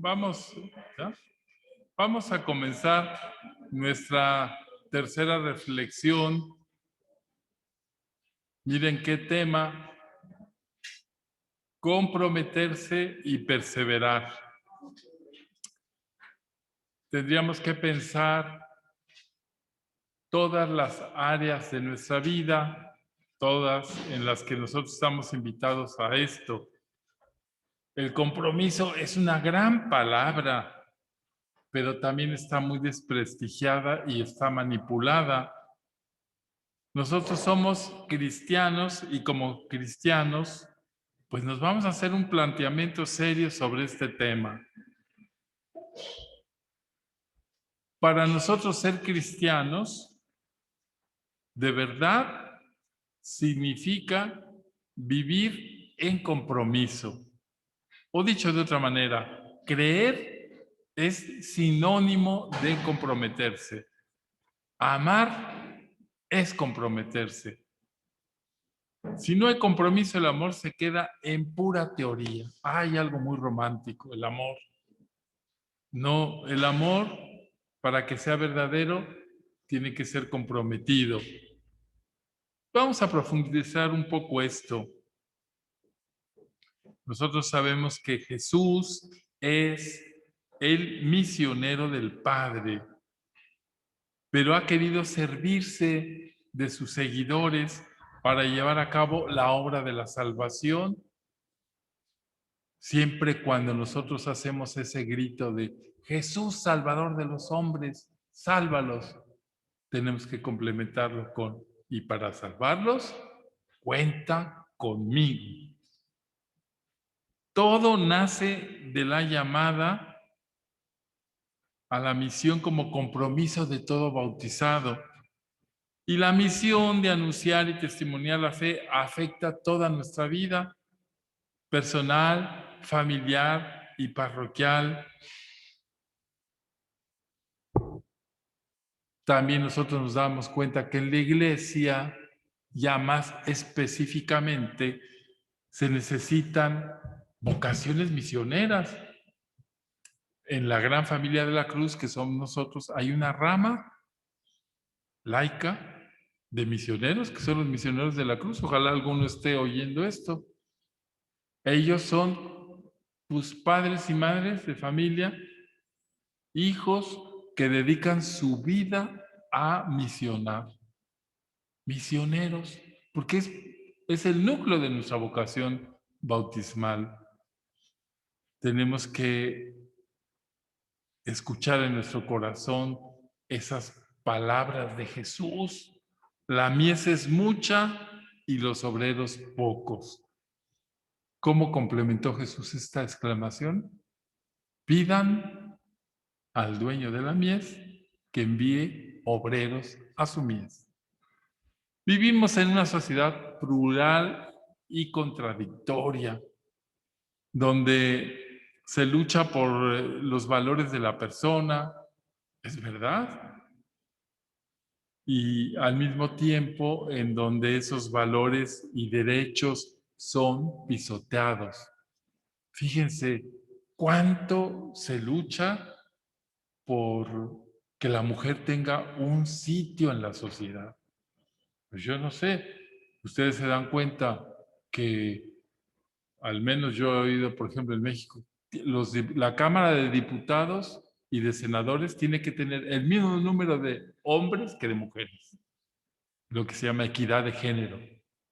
Vamos, ¿ya? Vamos a comenzar nuestra tercera reflexión. Miren qué tema: comprometerse y perseverar. Tendríamos que pensar todas las áreas de nuestra vida, todas en las que nosotros estamos invitados a esto. El compromiso es una gran palabra, pero también está muy desprestigiada y está manipulada. Nosotros somos cristianos y como cristianos, pues nos vamos a hacer un planteamiento serio sobre este tema. Para nosotros ser cristianos, de verdad, significa vivir en compromiso. O dicho de otra manera, creer es sinónimo de comprometerse. Amar es comprometerse. Si no hay compromiso, el amor se queda en pura teoría. Hay algo muy romántico, el amor. No, el amor, para que sea verdadero, tiene que ser comprometido. Vamos a profundizar un poco esto. Nosotros sabemos que Jesús es el misionero del Padre, pero ha querido servirse de sus seguidores para llevar a cabo la obra de la salvación. Siempre cuando nosotros hacemos ese grito de Jesús, Salvador de los hombres, sálvalos, tenemos que complementarlo con y para salvarlos, cuenta conmigo. Todo nace de la llamada a la misión como compromiso de todo bautizado. Y la misión de anunciar y testimoniar la fe afecta toda nuestra vida personal, familiar y parroquial. También nosotros nos damos cuenta que en la iglesia, ya más específicamente, se necesitan vocaciones misioneras. En la gran familia de la cruz, que somos nosotros, hay una rama laica de misioneros, que son los misioneros de la cruz. Ojalá alguno esté oyendo esto. Ellos son tus padres y madres de familia, hijos que dedican su vida a misionar. Misioneros, porque es el núcleo de nuestra vocación bautismal. Tenemos que escuchar en nuestro corazón esas palabras de Jesús. La mies es mucha y los obreros pocos. ¿Cómo complementó Jesús esta exclamación? Pidan al dueño de la mies que envíe obreros a su mies. Vivimos en una sociedad plural y contradictoria, donde se lucha por los valores de la persona, es verdad, y al mismo tiempo en donde esos valores y derechos son pisoteados. Fíjense cuánto se lucha por que la mujer tenga un sitio en la sociedad. Pues yo no sé, ustedes se dan cuenta que, al menos yo he oído, por ejemplo, en México, la Cámara de Diputados y de Senadores tiene que tener el mismo número de hombres que de mujeres, lo que se llama equidad de género.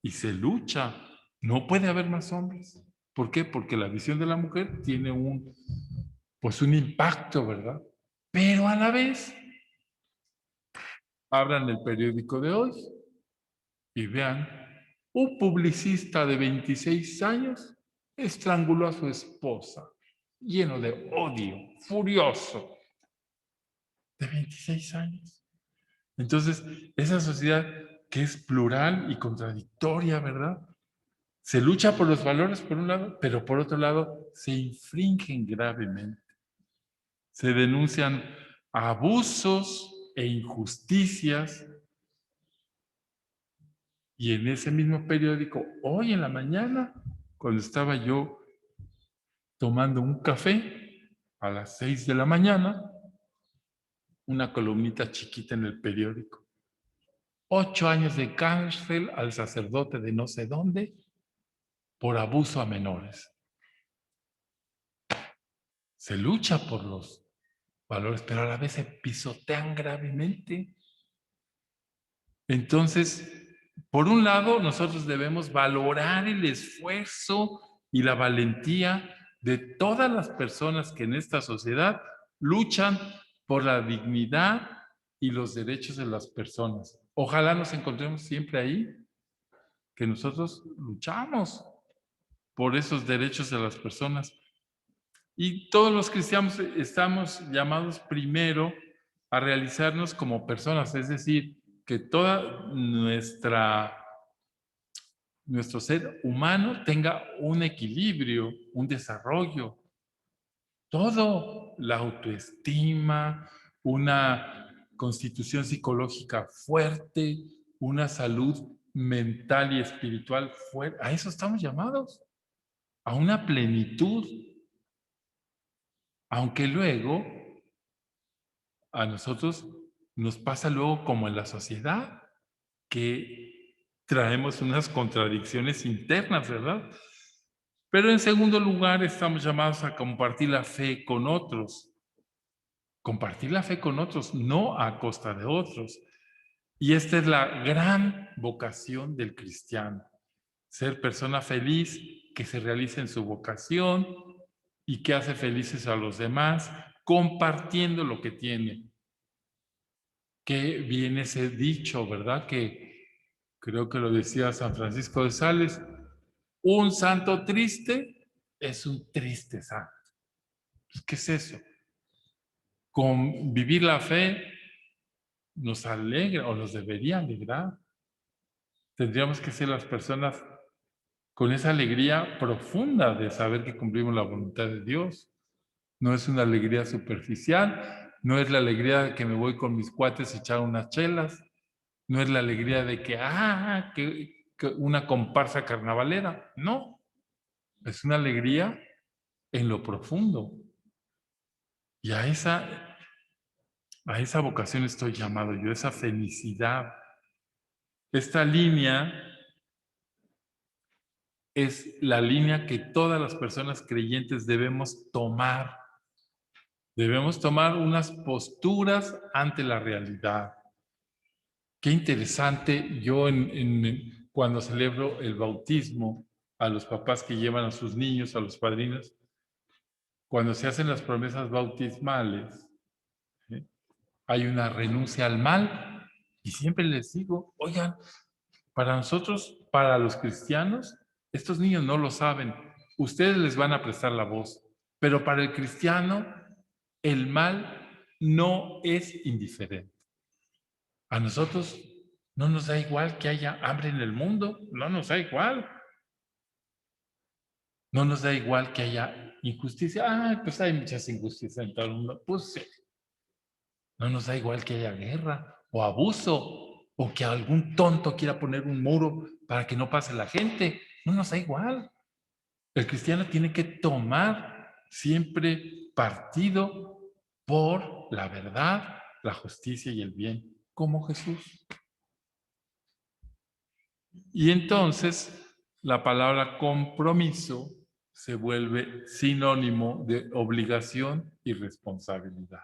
Y se lucha, no puede haber más hombres. ¿Por qué? Porque la visión de la mujer tiene pues un impacto, ¿verdad? Pero a la vez, abran el periódico de hoy y vean, un publicista de 26 años estranguló a su esposa, lleno de odio, furioso, de 26 años. Entonces, esa sociedad que es plural y contradictoria, ¿verdad? Se lucha por los valores por un lado, pero por otro lado se infringen gravemente. Se denuncian abusos e injusticias. Y en ese mismo periódico, hoy en la mañana, cuando estaba yo tomando un café, a las 6 de la mañana, una columnita chiquita en el periódico. 8 años de cárcel al sacerdote de no sé dónde por abuso a menores. Se lucha por los valores, pero a la vez se pisotean gravemente. Entonces, por un lado, nosotros debemos valorar el esfuerzo y la valentía de todas las personas que en esta sociedad luchan por la dignidad y los derechos de las personas. Ojalá nos encontremos siempre ahí, que nosotros luchamos por esos derechos de las personas. Y todos los cristianos estamos llamados primero a realizarnos como personas, es decir, que toda nuestro ser humano tenga un equilibrio, un desarrollo. Todo, la autoestima, una constitución psicológica fuerte, una salud mental y espiritual fuerte. A eso estamos llamados, a una plenitud. Aunque luego a nosotros nos pasa luego como en la sociedad, que traemos unas contradicciones internas, ¿verdad? Pero en segundo lugar estamos llamados a compartir la fe con otros. Compartir la fe con otros, no a costa de otros. Y esta es la gran vocación del cristiano. Ser persona feliz, que se realice en su vocación y que hace felices a los demás, compartiendo lo que tiene. Que viene ese dicho, ¿verdad? Que creo que lo decía San Francisco de Sales, un santo triste es un triste santo. ¿Qué es eso? Con vivir la fe nos alegra o nos debería alegrar. Tendríamos que ser las personas con esa alegría profunda de saber que cumplimos la voluntad de Dios. No es una alegría superficial, no es la alegría de que me voy con mis cuates a echar unas chelas, no es la alegría de que una comparsa carnavalera, no. Es una alegría en lo profundo. Y a esa vocación estoy llamado yo, esa felicidad. Esta línea es la línea que todas las personas creyentes debemos tomar. Debemos tomar unas posturas ante la realidad. Qué interesante, yo cuando celebro el bautismo, a los papás que llevan a sus niños, a los padrinos, cuando se hacen las promesas bautismales, ¿sí?, hay una renuncia al mal, y siempre les digo, oigan, para nosotros, para los cristianos, estos niños no lo saben, ustedes les van a prestar la voz, pero para el cristiano, el mal no es indiferente. A nosotros no nos da igual que haya hambre en el mundo, no nos da igual. No nos da igual que haya injusticia. Ah, pues hay muchas injusticias en todo el mundo. Pues sí. No nos da igual que haya guerra o abuso o que algún tonto quiera poner un muro para que no pase la gente. No nos da igual. El cristiano tiene que tomar siempre partido por la verdad, la justicia y el bien, como Jesús. Y entonces la palabra compromiso se vuelve sinónimo de obligación y responsabilidad.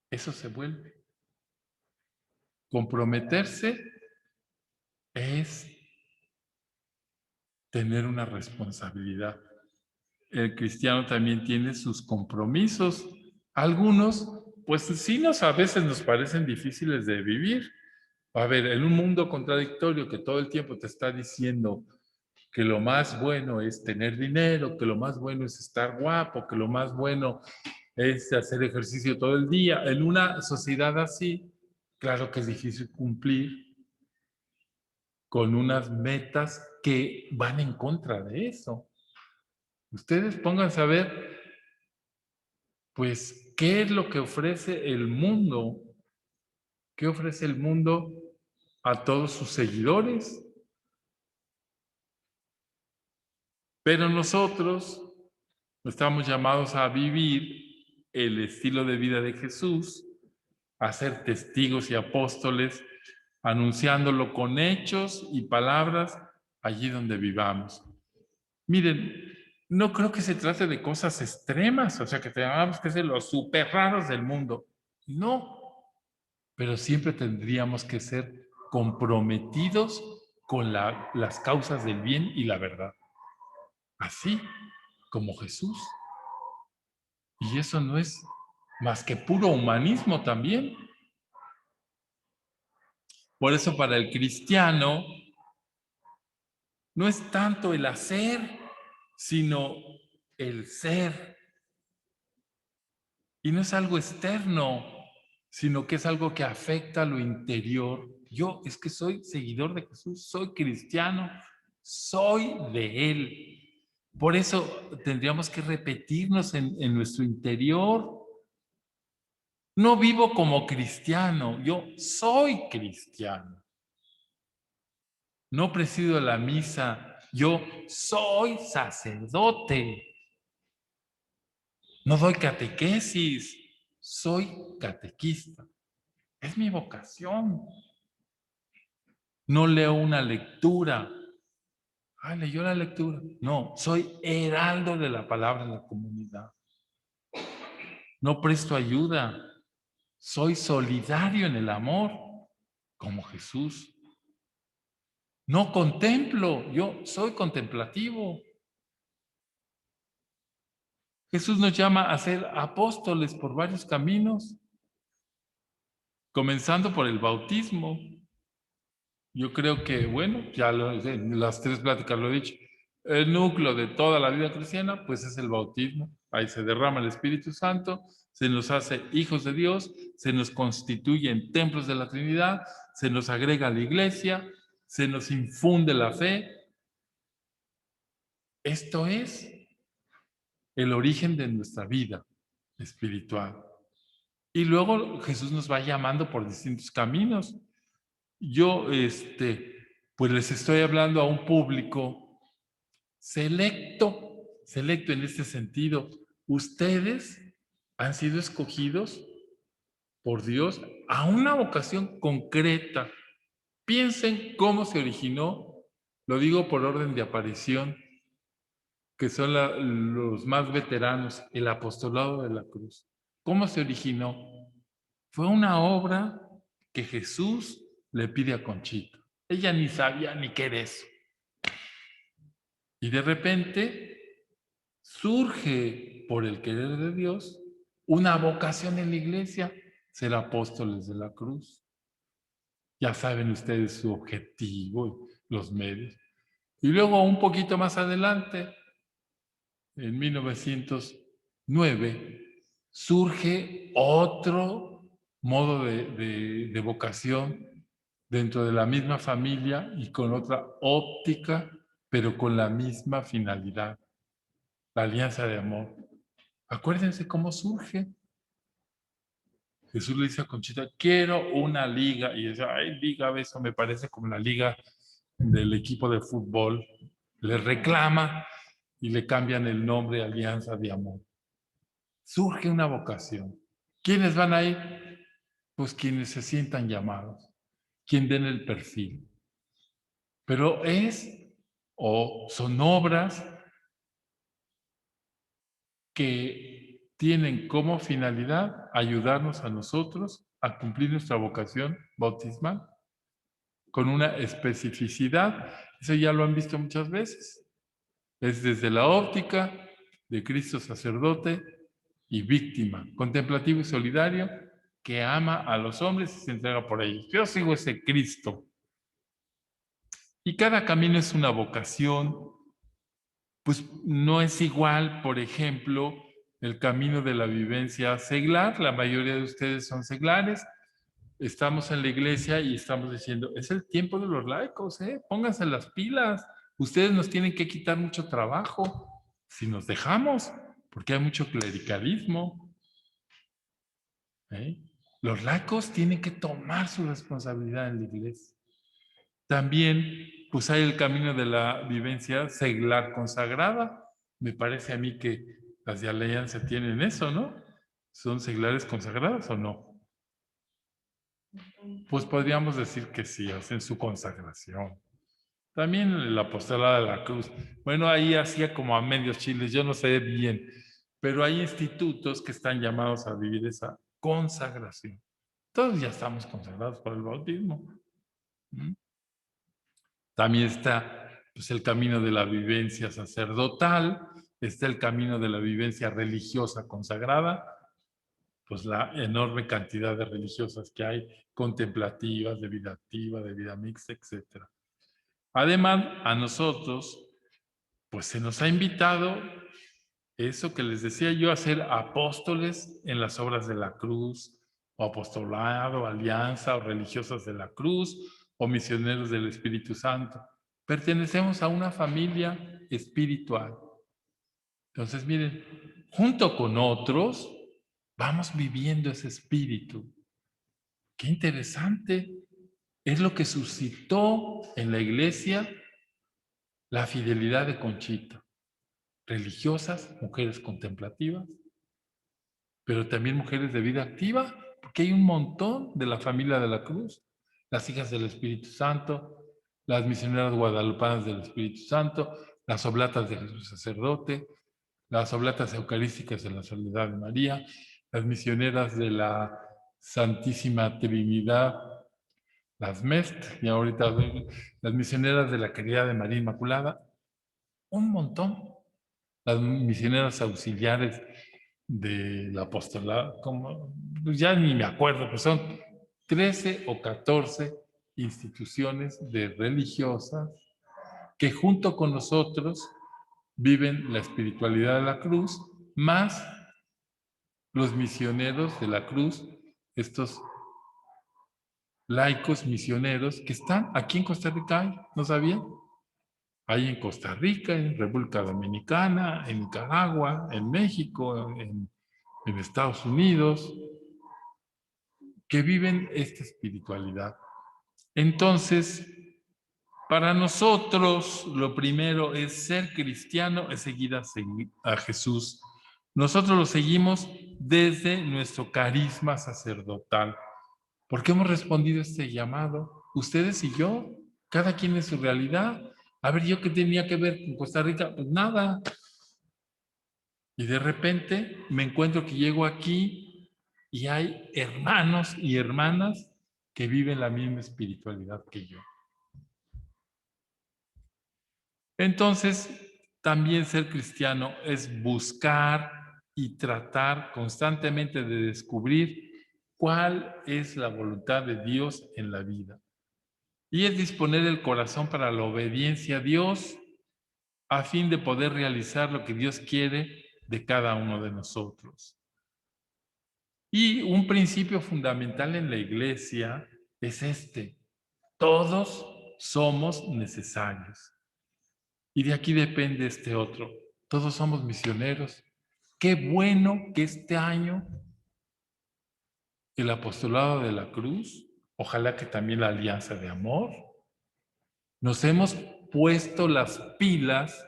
Eso se vuelve. Comprometerse es tener una responsabilidad. El cristiano también tiene sus compromisos. Algunos, pues sí, a veces nos parecen difíciles de vivir. A ver, en un mundo contradictorio que todo el tiempo te está diciendo que lo más bueno es tener dinero, que lo más bueno es estar guapo, que lo más bueno es hacer ejercicio todo el día. En una sociedad así, claro que es difícil cumplir con unas metas que van en contra de eso. Ustedes pónganse a ver, pues, ¿qué es lo que ofrece el mundo? ¿Qué ofrece el mundo a todos sus seguidores? Pero nosotros Estamos llamados a vivir el estilo de vida de Jesús, a ser testigos y apóstoles, anunciándolo con hechos y palabras allí donde vivamos. Miren, no creo que se trate de cosas extremas, o sea, que tengamos que ser los súper raros del mundo. No, pero siempre tendríamos que ser comprometidos con las causas del bien y la verdad. Así como Jesús. Y eso no es más que puro humanismo también. Por eso para el cristiano no es tanto el hacer, sino el ser. Y no es algo externo, sino que es algo que afecta a lo interior. Yo es que soy seguidor de Jesús, soy cristiano, soy de Él. Por eso tendríamos que repetirnos en nuestro interior. No vivo como cristiano, yo soy cristiano. No presido la misa, yo soy sacerdote. No doy catequesis, soy catequista. Es mi vocación. No leo una lectura. Leyó la lectura. No, soy heraldo de la palabra en la comunidad. No presto ayuda. Soy solidario en el amor, como Jesús. No contemplo, yo soy contemplativo. Jesús nos llama a ser apóstoles por varios caminos, comenzando por el bautismo. Yo creo que, bueno, ya en las tres pláticas lo he dicho, el núcleo de toda la vida cristiana, pues es el bautismo. Ahí se derrama el Espíritu Santo, se nos hace hijos de Dios, se nos constituye en templos de la Trinidad, se nos agrega a la iglesia, se nos infunde la fe. Esto es el origen de nuestra vida espiritual. Y luego Jesús nos va llamando por distintos caminos. Yo, pues les estoy hablando a un público selecto en este sentido. Ustedes han sido escogidos por Dios a una vocación concreta. Piensen cómo se originó, lo digo por orden de aparición, que son los más veteranos, el apostolado de la cruz. ¿Cómo se originó? Fue una obra que Jesús le pide a Conchita. Ella ni sabía ni qué era eso. Y de repente surge por el querer de Dios una vocación en la iglesia, ser apóstoles de la cruz. Ya saben ustedes su objetivo, los medios. Y luego un poquito más adelante, en 1909, surge otro modo de vocación dentro de la misma familia y con otra óptica, pero con la misma finalidad, la alianza de amor. Acuérdense cómo surge. Jesús le dice a Conchita, quiero una liga. Y dice, ay, liga, eso me parece como la liga del equipo de fútbol. Le reclama y le cambian el nombre Alianza de Amor. Surge una vocación. ¿Quiénes van ahí? Pues quienes se sientan llamados, quien den el perfil. Pero son obras que tienen como finalidad ayudarnos a nosotros a cumplir nuestra vocación bautismal con una especificidad. Eso ya lo han visto muchas veces. Es desde la óptica de Cristo sacerdote y víctima, contemplativo y solidario, que ama a los hombres y se entrega por ellos. Yo sigo ese Cristo. Y cada camino es una vocación. Pues no es igual, por ejemplo, el camino de la vivencia seglar. La mayoría de ustedes son seglares. Estamos en la iglesia y estamos diciendo, es el tiempo de los laicos, pónganse las pilas. Ustedes nos tienen que quitar mucho trabajo si nos dejamos, porque hay mucho clericalismo. Los laicos tienen que tomar su responsabilidad en la iglesia. También, hay el camino de la vivencia seglar consagrada. Me parece a mí que Las de alianza tienen eso, ¿no? ¿Son seglares consagradas o no? Pues podríamos decir que sí, hacen su consagración. También el apostolado de la cruz. Bueno, ahí hacía como a medios chiles, yo no sé bien, pero hay institutos que están llamados a vivir esa consagración. Todos ya estamos consagrados por el bautismo. ¿Mm? También está pues, el camino de la vivencia sacerdotal, está el camino de la vivencia religiosa consagrada, pues la enorme cantidad de religiosas que hay, contemplativas, de vida activa, de vida mixta, etc. Además, a nosotros, pues se nos ha invitado eso que les decía yo, a ser apóstoles en las obras de la cruz, o apostolado, alianza, o religiosas de la cruz, o misioneros del Espíritu Santo. Pertenecemos a una familia espiritual. Entonces, miren, junto con otros, vamos viviendo ese espíritu. Qué interesante. Es lo que suscitó en la iglesia la fidelidad de Conchita. Religiosas, mujeres contemplativas, pero también mujeres de vida activa, porque hay un montón de la familia de la cruz, las hijas del Espíritu Santo, las misioneras guadalupanas del Espíritu Santo, las oblatas de Jesús sacerdote, las oblatas eucarísticas de la Soledad de María, las misioneras de la Santísima Trinidad, las MEST, y ahorita las misioneras de la Caridad de María Inmaculada, un montón. Las misioneras auxiliares del apostolado, como, pues ya ni me acuerdo, pues son 13 o 14 instituciones de religiosas que junto con nosotros viven la espiritualidad de la cruz, más los misioneros de la cruz, estos laicos misioneros que están aquí en Costa Rica, ¿no sabían? Hay en Costa Rica, en República Dominicana, en Nicaragua, en México, en Estados Unidos, que viven esta espiritualidad. Entonces, para nosotros, lo primero es ser cristiano, es seguir a Jesús. Nosotros lo seguimos desde nuestro carisma sacerdotal, porque hemos respondido a este llamado, ustedes y yo, cada quien en su realidad. A ver, ¿yo qué tenía que ver con Costa Rica? Pues nada. Y de repente me encuentro que llego aquí y hay hermanos y hermanas que viven la misma espiritualidad que yo. Entonces, también ser cristiano es buscar y tratar constantemente de descubrir cuál es la voluntad de Dios en la vida. Y es disponer el corazón para la obediencia a Dios a fin de poder realizar lo que Dios quiere de cada uno de nosotros. Y un principio fundamental en la iglesia es este: todos somos necesarios. Y de aquí depende este otro: todos somos misioneros. Qué bueno que este año el apostolado de la cruz, ojalá que también la alianza de amor, nos hemos puesto las pilas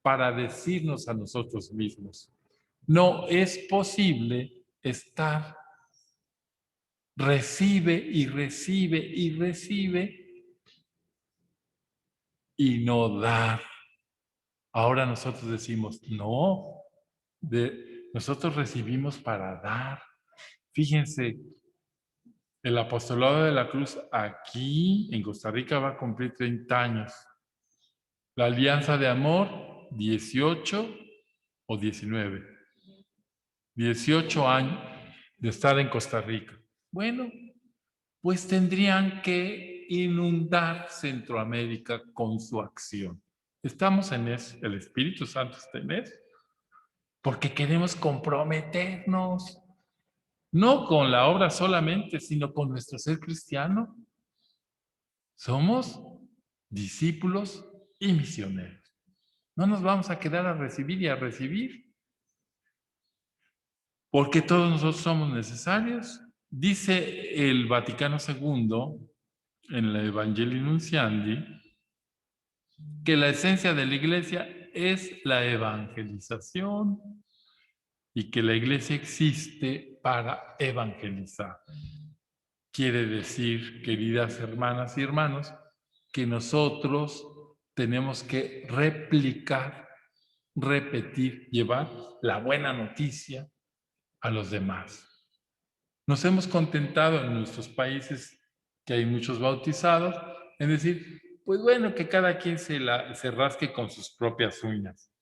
para decirnos a nosotros mismos: no es posible estar recibe y recibe y recibe y no dar. Ahora nosotros decimos, no, nosotros recibimos para dar. Fíjense, el apostolado de la cruz aquí en Costa Rica va a cumplir 30 años. La alianza de amor, 18 o 19. 18 años de estar en Costa Rica. Bueno, pues tendrían que inundar Centroamérica con su acción. Estamos en eso, el Espíritu Santo está en eso, porque queremos comprometernos, no con la obra solamente, sino con nuestro ser cristiano. Somos discípulos y misioneros. No nos vamos a quedar a recibir y a recibir, porque todos nosotros somos necesarios. Dice el Vaticano II en la Evangelii Nunciandi que la esencia de la iglesia es la evangelización. y que la iglesia existe para evangelizar. Quiere decir, queridas hermanas y hermanos, que nosotros tenemos que replicar, repetir, llevar la buena noticia a los demás. Nos hemos contentado en nuestros países, que hay muchos bautizados, en decir, pues bueno, que cada quien se rasque con sus propias uñas.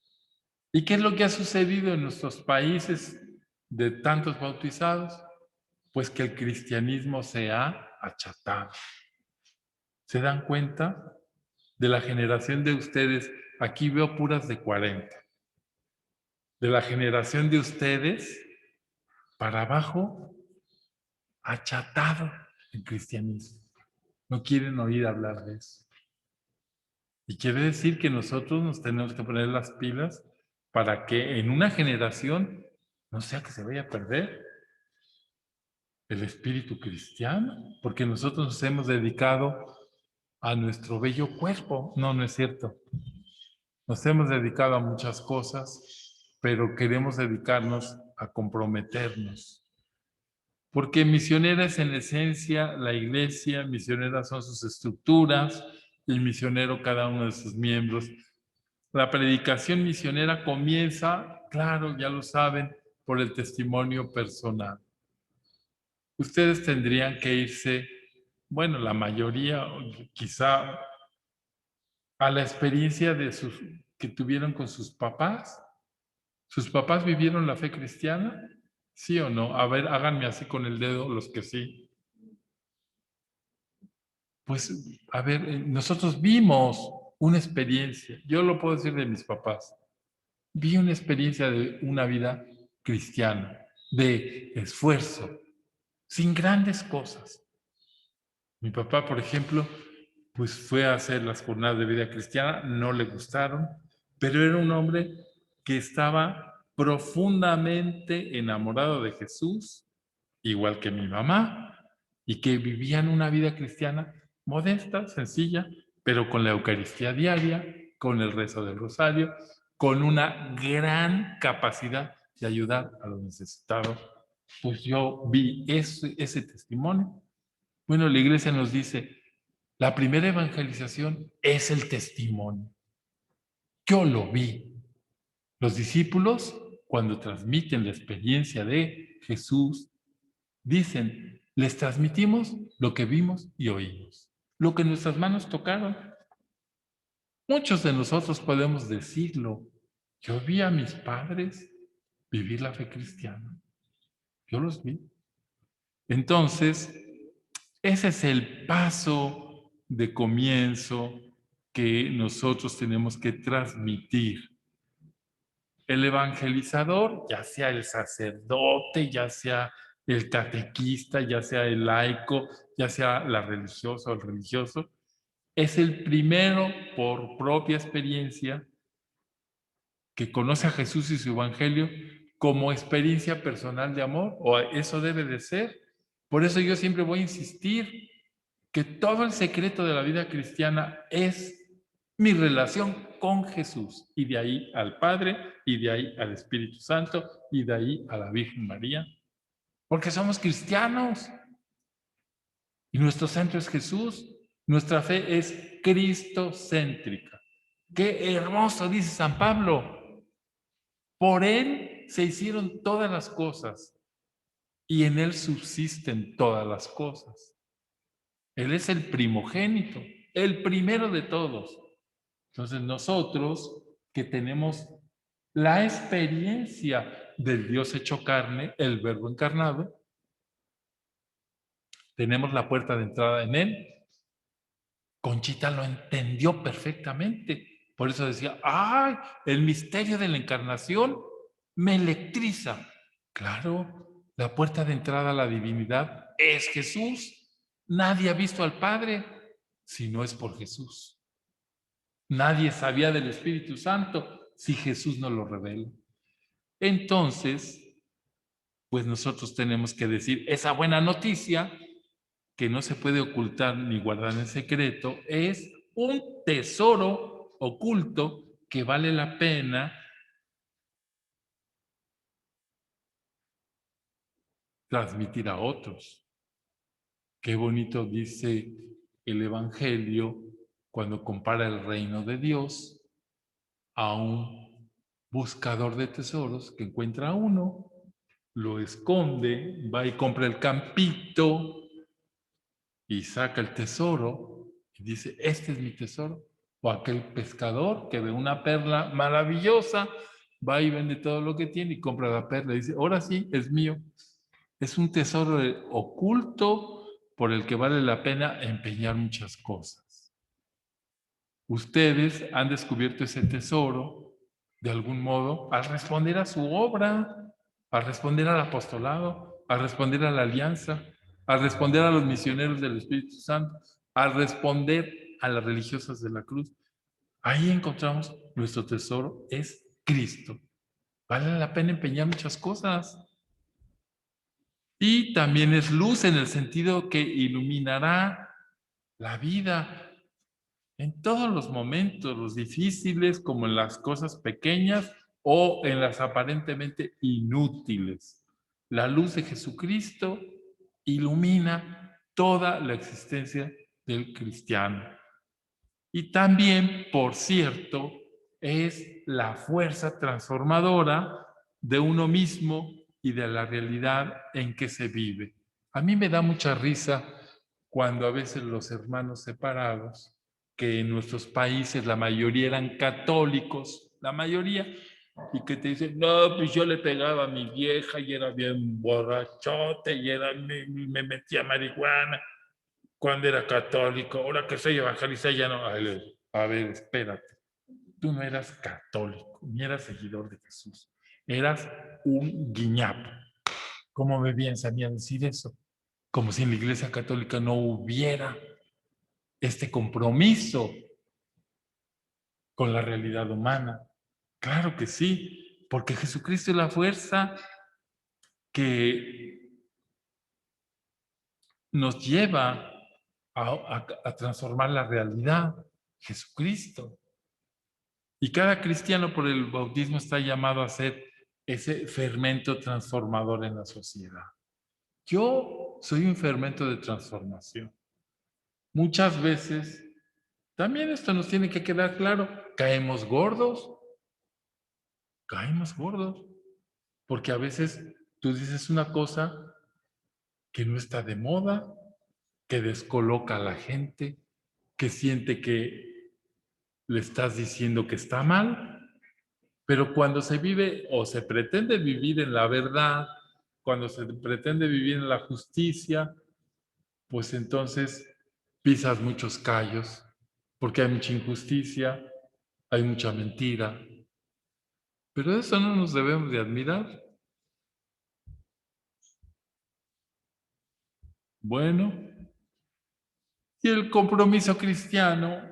¿Y qué es lo que ha sucedido en nuestros países de tantos bautizados? Pues que el cristianismo se ha achatado. ¿Se dan cuenta? De la generación de ustedes, aquí veo puras de 40. De la generación de ustedes, para abajo, achatado el cristianismo. No quieren oír hablar de eso. Y quiere decir que nosotros nos tenemos que poner las pilas para que en una generación no sea que se vaya a perder el espíritu cristiano, porque nosotros nos hemos dedicado a nuestro bello cuerpo. No, no es cierto. Nos hemos dedicado a muchas cosas, pero queremos dedicarnos a comprometernos. Porque misionera es en esencia la iglesia, misioneras son sus estructuras, y misionero cada uno de sus miembros. La predicación misionera comienza, claro, ya lo saben, por el testimonio personal. Ustedes tendrían que irse, bueno, la mayoría, quizá, a la experiencia que tuvieron con sus papás. ¿Sus papás vivieron la fe cristiana? ¿Sí o no? A ver, háganme así con el dedo los que sí. Pues, a ver, nosotros vimos una experiencia. Yo lo puedo decir de mis papás. Vi una experiencia de una vida cristiana, de esfuerzo, sin grandes cosas. Mi papá, por ejemplo, pues fue a hacer las jornadas de vida cristiana, no le gustaron, pero era un hombre que estaba profundamente enamorado de Jesús, igual que mi mamá, y que vivían una vida cristiana modesta, sencilla, pero con la Eucaristía diaria, con el rezo del rosario, con una gran capacidad de ayudar a los necesitados. Pues yo vi ese testimonio. Bueno, la iglesia nos dice, la primera evangelización es el testimonio. Yo lo vi. Los discípulos, cuando transmiten la experiencia de Jesús, dicen, les transmitimos lo que vimos y oímos, lo que nuestras manos tocaron. Muchos de nosotros podemos decirlo. Yo vi a mis padres vivir la fe cristiana. Yo los vi. Entonces, ese es el paso de comienzo que nosotros tenemos que transmitir. El evangelizador, ya sea el sacerdote, ya sea el catequista, ya sea el laico, ya sea la religiosa o el religioso, es el primero por propia experiencia que conoce a Jesús y su evangelio como experiencia personal de amor, o eso debe de ser. Por eso yo siempre voy a insistir que todo el secreto de la vida cristiana es mi relación con Jesús, y de ahí al Padre, y de ahí al Espíritu Santo, y de ahí a la Virgen María, porque somos cristianos y nuestro centro es Jesús. Nuestra fe es cristocéntrica. Qué hermoso dice San Pablo. Por él se hicieron todas las cosas y en él subsisten todas las cosas. Él es el primogénito, el primero de todos. Entonces nosotros que tenemos la experiencia del Dios hecho carne, el Verbo encarnado, tenemos la puerta de entrada en él. Conchita lo entendió perfectamente. Por eso decía, ¡ay! El misterio de la encarnación me electriza. Claro, la puerta de entrada a la divinidad es Jesús. Nadie ha visto al Padre si no es por Jesús. Nadie sabía del Espíritu Santo si Jesús no lo revela. Entonces, pues nosotros tenemos que decir esa buena noticia que no se puede ocultar ni guardar en secreto, es un tesoro oculto, que vale la pena transmitir a otros. Qué bonito dice el Evangelio cuando compara el reino de Dios a un buscador de tesoros que encuentra a uno, lo esconde, va y compra el campito y saca el tesoro y dice, este es mi tesoro. O aquel pescador que ve una perla maravillosa, va y vende todo lo que tiene y compra la perla y dice, ahora sí, es mío. Es un tesoro oculto por el que vale la pena empeñar muchas cosas. Ustedes han descubierto ese tesoro de algún modo al responder a su obra, al responder al apostolado, al responder a la alianza, al responder a los misioneros del Espíritu Santo, al responder a las religiosas de la cruz. Ahí encontramos nuestro tesoro, es Cristo. Vale la pena empeñar muchas cosas. Y también es luz en el sentido que iluminará la vida en todos los momentos, los difíciles como en las cosas pequeñas o en las aparentemente inútiles. La luz de Jesucristo ilumina toda la existencia del cristiano. Y también, por cierto, es la fuerza transformadora de uno mismo y de la realidad en que se vive. A mí me da mucha risa cuando a veces los hermanos separados, que en nuestros países la mayoría eran católicos, la mayoría, y que te dicen, no, pues yo le pegaba a mi vieja y era bien borrachote y me metía marihuana cuando era católico, ahora que soy evangelista ya no. A ver, espérate, tú no eras católico, ni eras seguidor de Jesús, eras un guiñapo. ¿Cómo me piensa a mí a decir eso? Como si en la Iglesia Católica no hubiera este compromiso con la realidad humana. Claro que sí, porque Jesucristo es la fuerza que nos lleva a transformar la realidad. Jesucristo. Y cada cristiano por el bautismo está llamado a ser ese fermento transformador en la sociedad. Yo soy un fermento de transformación. Muchas veces, también esto nos tiene que quedar claro, caemos gordos, porque a veces tú dices una cosa que no está de moda, que descoloca a la gente, que siente que le estás diciendo que está mal, pero cuando se vive o se pretende vivir en la verdad, cuando se pretende vivir en la justicia, pues entonces pisas muchos callos, porque hay mucha injusticia, hay mucha mentira. Pero de eso no nos debemos de admirar. Bueno, y el compromiso cristiano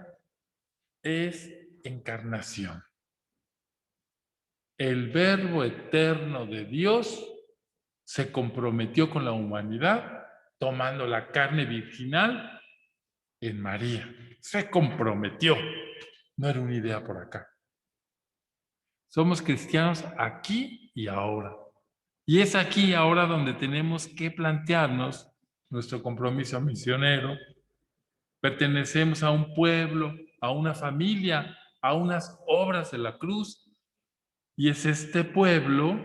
es encarnación. El Verbo eterno de Dios se comprometió con la humanidad tomando la carne virginal en María. Se comprometió. No era una idea por acá. Somos cristianos aquí y ahora. Y es aquí y ahora donde tenemos que plantearnos nuestro compromiso misionero. Pertenecemos a un pueblo, a una familia, a unas obras de la cruz. Y es este pueblo,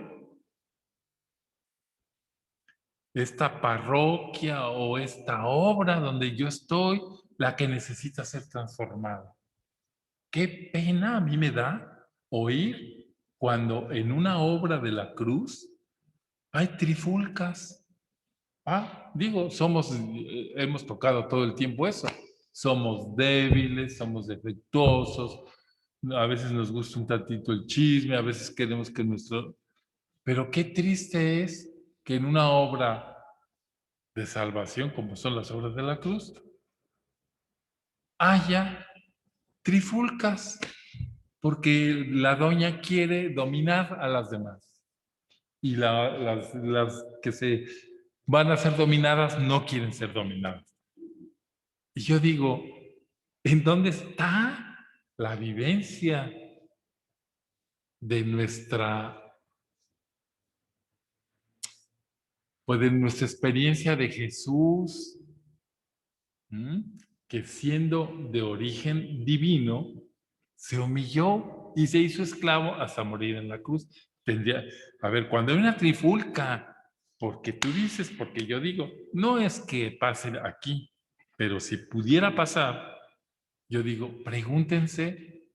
esta parroquia o esta obra donde yo estoy, la que necesita ser transformada. Qué pena a mí me da oír cuando en una obra de la cruz hay trifulcas. Digo, hemos tocado todo el tiempo eso. Somos débiles, somos defectuosos, a veces nos gusta un tantito el chisme, a veces queremos que nuestro... Pero qué triste es que en una obra de salvación, como son las obras de la cruz, haya trifulcas, porque la doña quiere dominar a las demás. Y las que se van a ser dominadas no quieren ser dominadas. Y yo digo, ¿en dónde está la vivencia de nuestra Pues de nuestra experiencia de Jesús, que siendo de origen divino, se humilló y se hizo esclavo hasta morir en la cruz. A ver, cuando hay una trifulca, porque tú dices, porque yo digo, no es que pase aquí, pero si pudiera pasar, yo digo, pregúntense,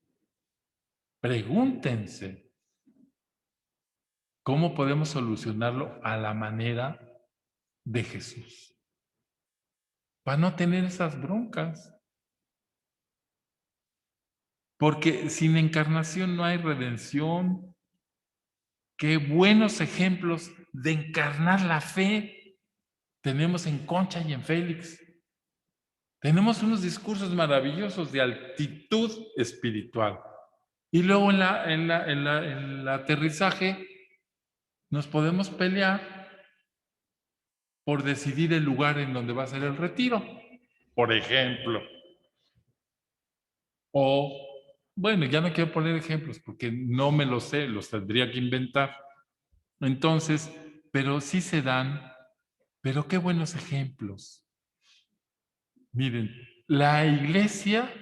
¿cómo podemos solucionarlo a la manera de Jesús? Para no tener esas broncas. Porque sin encarnación no hay redención. Qué buenos ejemplos de encarnar la fe tenemos en Concha y en Félix. Tenemos unos discursos maravillosos de altitud espiritual. Y luego en el aterrizaje nos podemos pelear por decidir el lugar en donde va a ser el retiro, por ejemplo. O, bueno, ya no quiero poner ejemplos porque no me los sé, los tendría que inventar. Entonces, pero sí se dan, pero qué buenos ejemplos. Miren, la iglesia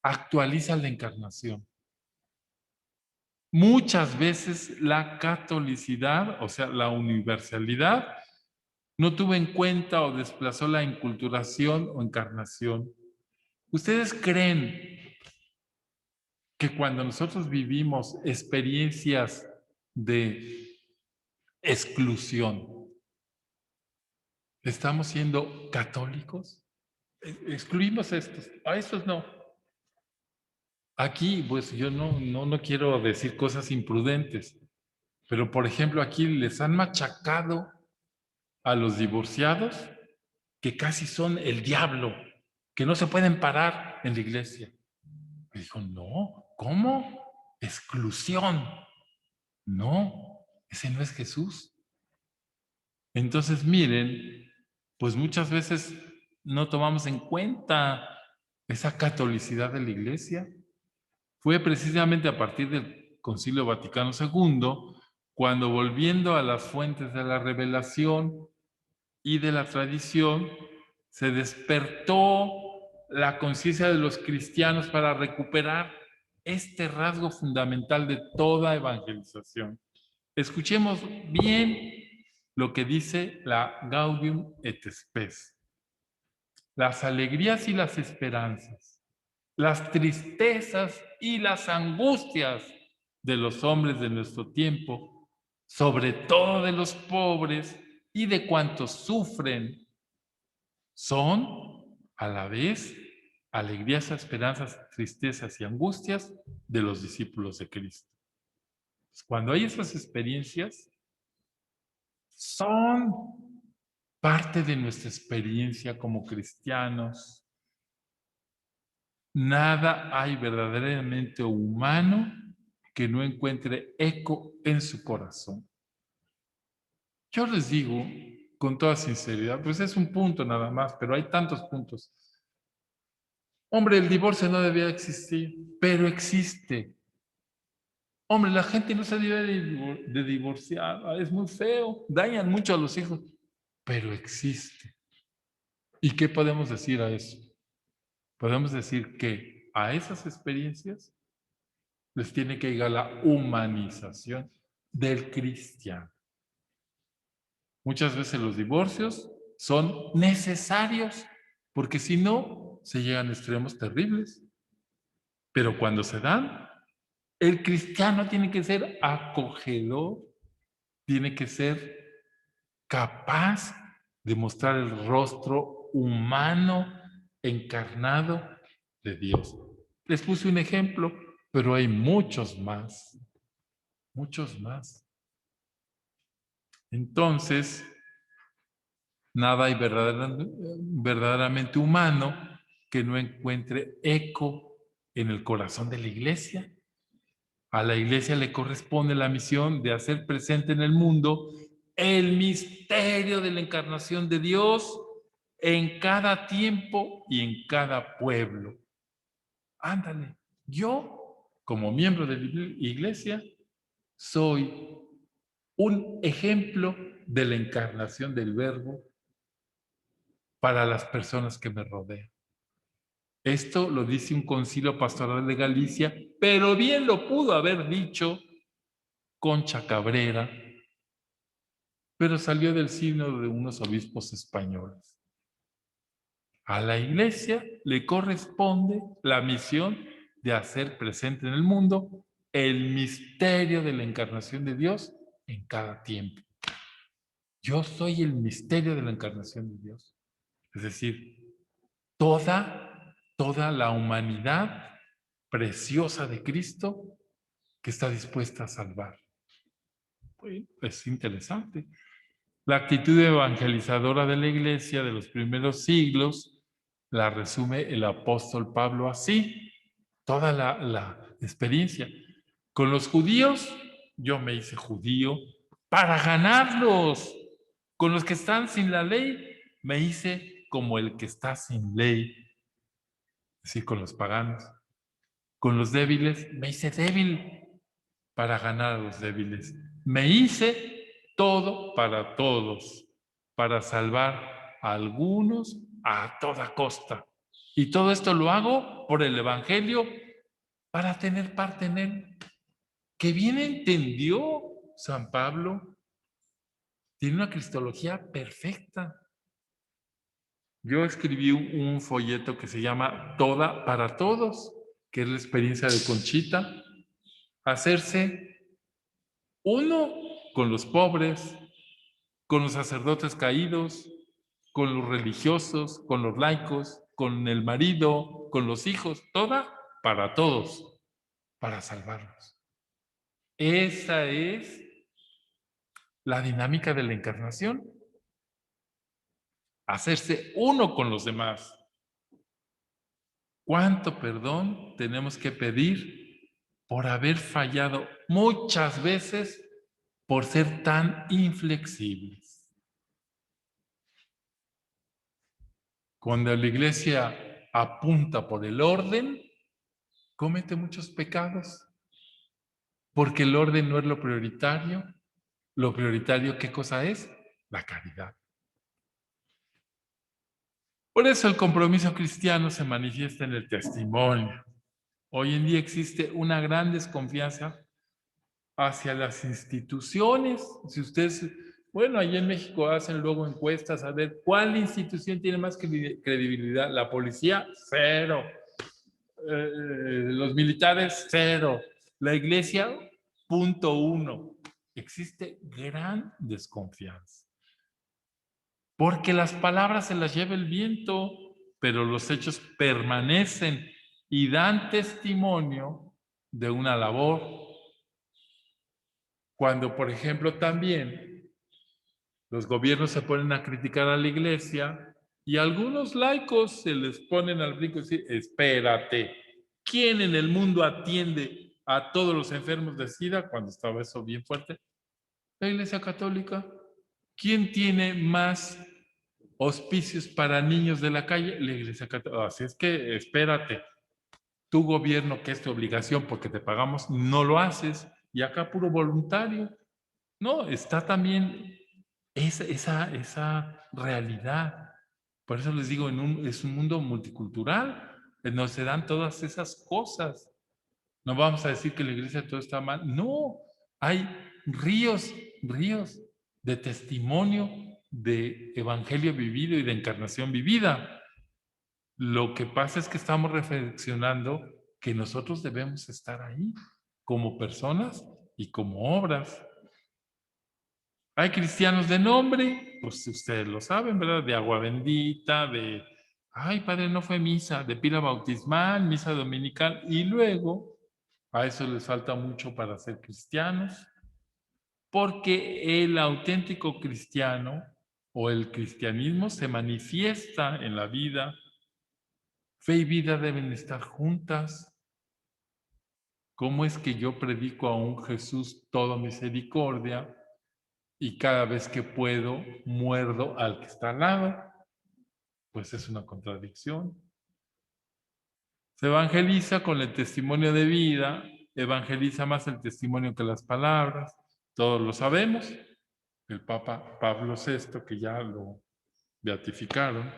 actualiza la encarnación. Muchas veces la catolicidad, o sea, la universalidad, no tuvo en cuenta o desplazó la enculturación o encarnación. ¿Ustedes creen que cuando nosotros vivimos experiencias de exclusión, estamos siendo católicos? Excluimos a estos no. Aquí, pues yo no quiero decir cosas imprudentes, pero por ejemplo aquí les han machacado a los divorciados que casi son el diablo, que no se pueden parar en la iglesia. Me dijo, no, ¿cómo? Exclusión. No, ese no es Jesús. Entonces miren, pues muchas veces no tomamos en cuenta esa catolicidad de la iglesia. Fue precisamente a partir del Concilio Vaticano II cuando, volviendo a las fuentes de la revelación y de la tradición, se despertó la conciencia de los cristianos para recuperar este rasgo fundamental de toda evangelización. Escuchemos bien lo que dice la Gaudium et Spes. Las alegrías y las esperanzas, las tristezas y las angustias de los hombres de nuestro tiempo, sobre todo de los pobres y de cuantos sufren, son a la vez alegrías, esperanzas, tristezas y angustias de los discípulos de Cristo. Cuando hay esas experiencias, son parte de nuestra experiencia como cristianos. Nada hay verdaderamente humano que no encuentre eco en su corazón. Yo les digo con toda sinceridad, pues es un punto nada más, pero hay tantos puntos. Hombre, el divorcio no debía existir, pero existe. Hombre, la gente no se debe de divorciar, es muy feo, dañan mucho a los hijos, pero existe. ¿Y qué podemos decir a eso? Podemos decir que a esas experiencias les tiene que llegar la humanización del cristiano. Muchas veces los divorcios son necesarios, porque si no, se llegan a extremos terribles. Pero cuando se dan, el cristiano tiene que ser acogedor, tiene que ser capaz de mostrar el rostro humano encarnado de Dios. Les puse un ejemplo, pero hay muchos más, muchos más. Entonces, nada hay verdaderamente humano que no encuentre eco en el corazón de la iglesia. A la iglesia le corresponde la misión de hacer presente en el mundo el misterio de la encarnación de Dios en cada tiempo y en cada pueblo. Ándale, yo, como miembro de la iglesia, soy un ejemplo de la encarnación del Verbo para las personas que me rodean. Esto lo dice un concilio pastoral de Galicia, pero bien lo pudo haber dicho Concha Cabrera, pero salió del sínodo de unos obispos españoles. A la Iglesia le corresponde la misión de hacer presente en el mundo el misterio de la encarnación de Dios en cada tiempo. Yo soy el misterio de la encarnación de Dios. Es decir, toda la humanidad preciosa de Cristo que está dispuesta a salvar. Es interesante. La actitud evangelizadora de la Iglesia de los primeros siglos la resume el apóstol Pablo así, toda la experiencia. Con los judíos, yo me hice judío para ganarlos. Con los que están sin la ley, me hice como el que está sin ley. Es decir, con los paganos. Con los débiles, me hice débil para ganar a los débiles. Me hice todo para todos, para salvar a algunos a toda costa. Y todo esto lo hago por el Evangelio para tener parte en él. Que bien entendió San Pablo. Tiene una cristología perfecta. Yo escribí un folleto que se llama Toda para Todos, que es la experiencia de Conchita. Hacerse uno con los pobres, con los sacerdotes caídos, con los religiosos, con los laicos, con el marido, con los hijos, toda para todos, para salvarlos. Esa es la dinámica de la encarnación. Hacerse uno con los demás. ¿Cuánto perdón tenemos que pedir por haber fallado muchas veces por ser tan inflexibles? Cuando la Iglesia apunta por el orden, comete muchos pecados, porque el orden no es lo prioritario. Lo prioritario, ¿qué cosa es? La caridad. Por eso el compromiso cristiano se manifiesta en el testimonio. Hoy en día existe una gran desconfianza hacia las instituciones. Si ustedes, bueno, allí en México hacen luego encuestas a ver cuál institución tiene más credibilidad. La policía, cero. Los militares, cero. La iglesia, 0.1. Existe gran desconfianza. Porque las palabras se las lleva el viento, pero los hechos permanecen y dan testimonio de una labor. Cuando, por ejemplo, también los gobiernos se ponen a criticar a la iglesia y algunos laicos se les ponen al brinco y dicen, espérate, ¿quién en el mundo atiende a todos los enfermos de SIDA? Cuando estaba eso bien fuerte, la Iglesia Católica. ¿Quién tiene más hospicios para niños de la calle? La Iglesia Católica. Así es que espérate, tu gobierno, que es tu obligación porque te pagamos, no lo haces, y acá puro voluntario. No, está también esa realidad. Por eso les digo, es un mundo multicultural, en donde se dan todas esas cosas. No vamos a decir que la iglesia todo está mal. No, hay ríos de testimonio de evangelio vivido y de encarnación vivida. Lo que pasa es que estamos reflexionando que nosotros debemos estar ahí como personas y como obras. Hay cristianos de nombre, pues ustedes lo saben, ¿verdad? De agua bendita, de, ay, padre, no fue misa, de pila bautismal, misa dominical, y luego a eso les falta mucho para ser cristianos, porque el auténtico cristiano o el cristianismo se manifiesta en la vida. Fe y vida deben estar juntas. ¿Cómo es que yo predico a un Jesús todo misericordia y cada vez que puedo muerdo al que está al lado? Pues es una contradicción. Se evangeliza con el testimonio de vida, evangeliza más el testimonio que las palabras. Todos lo sabemos. El Papa Pablo VI, que ya lo beatificaron,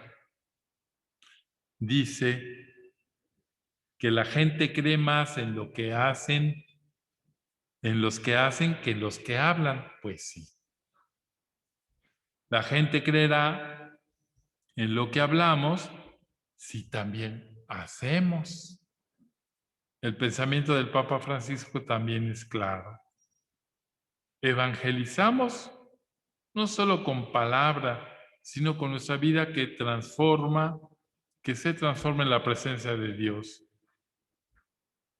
dice que la gente cree más en lo que hacen, en los que hacen, que en los que hablan. Pues sí. La gente creerá en lo que hablamos si también hacemos. El pensamiento del Papa Francisco también es claro. Evangelizamos no solo con palabra, sino con nuestra vida que se transforma en la presencia de Dios.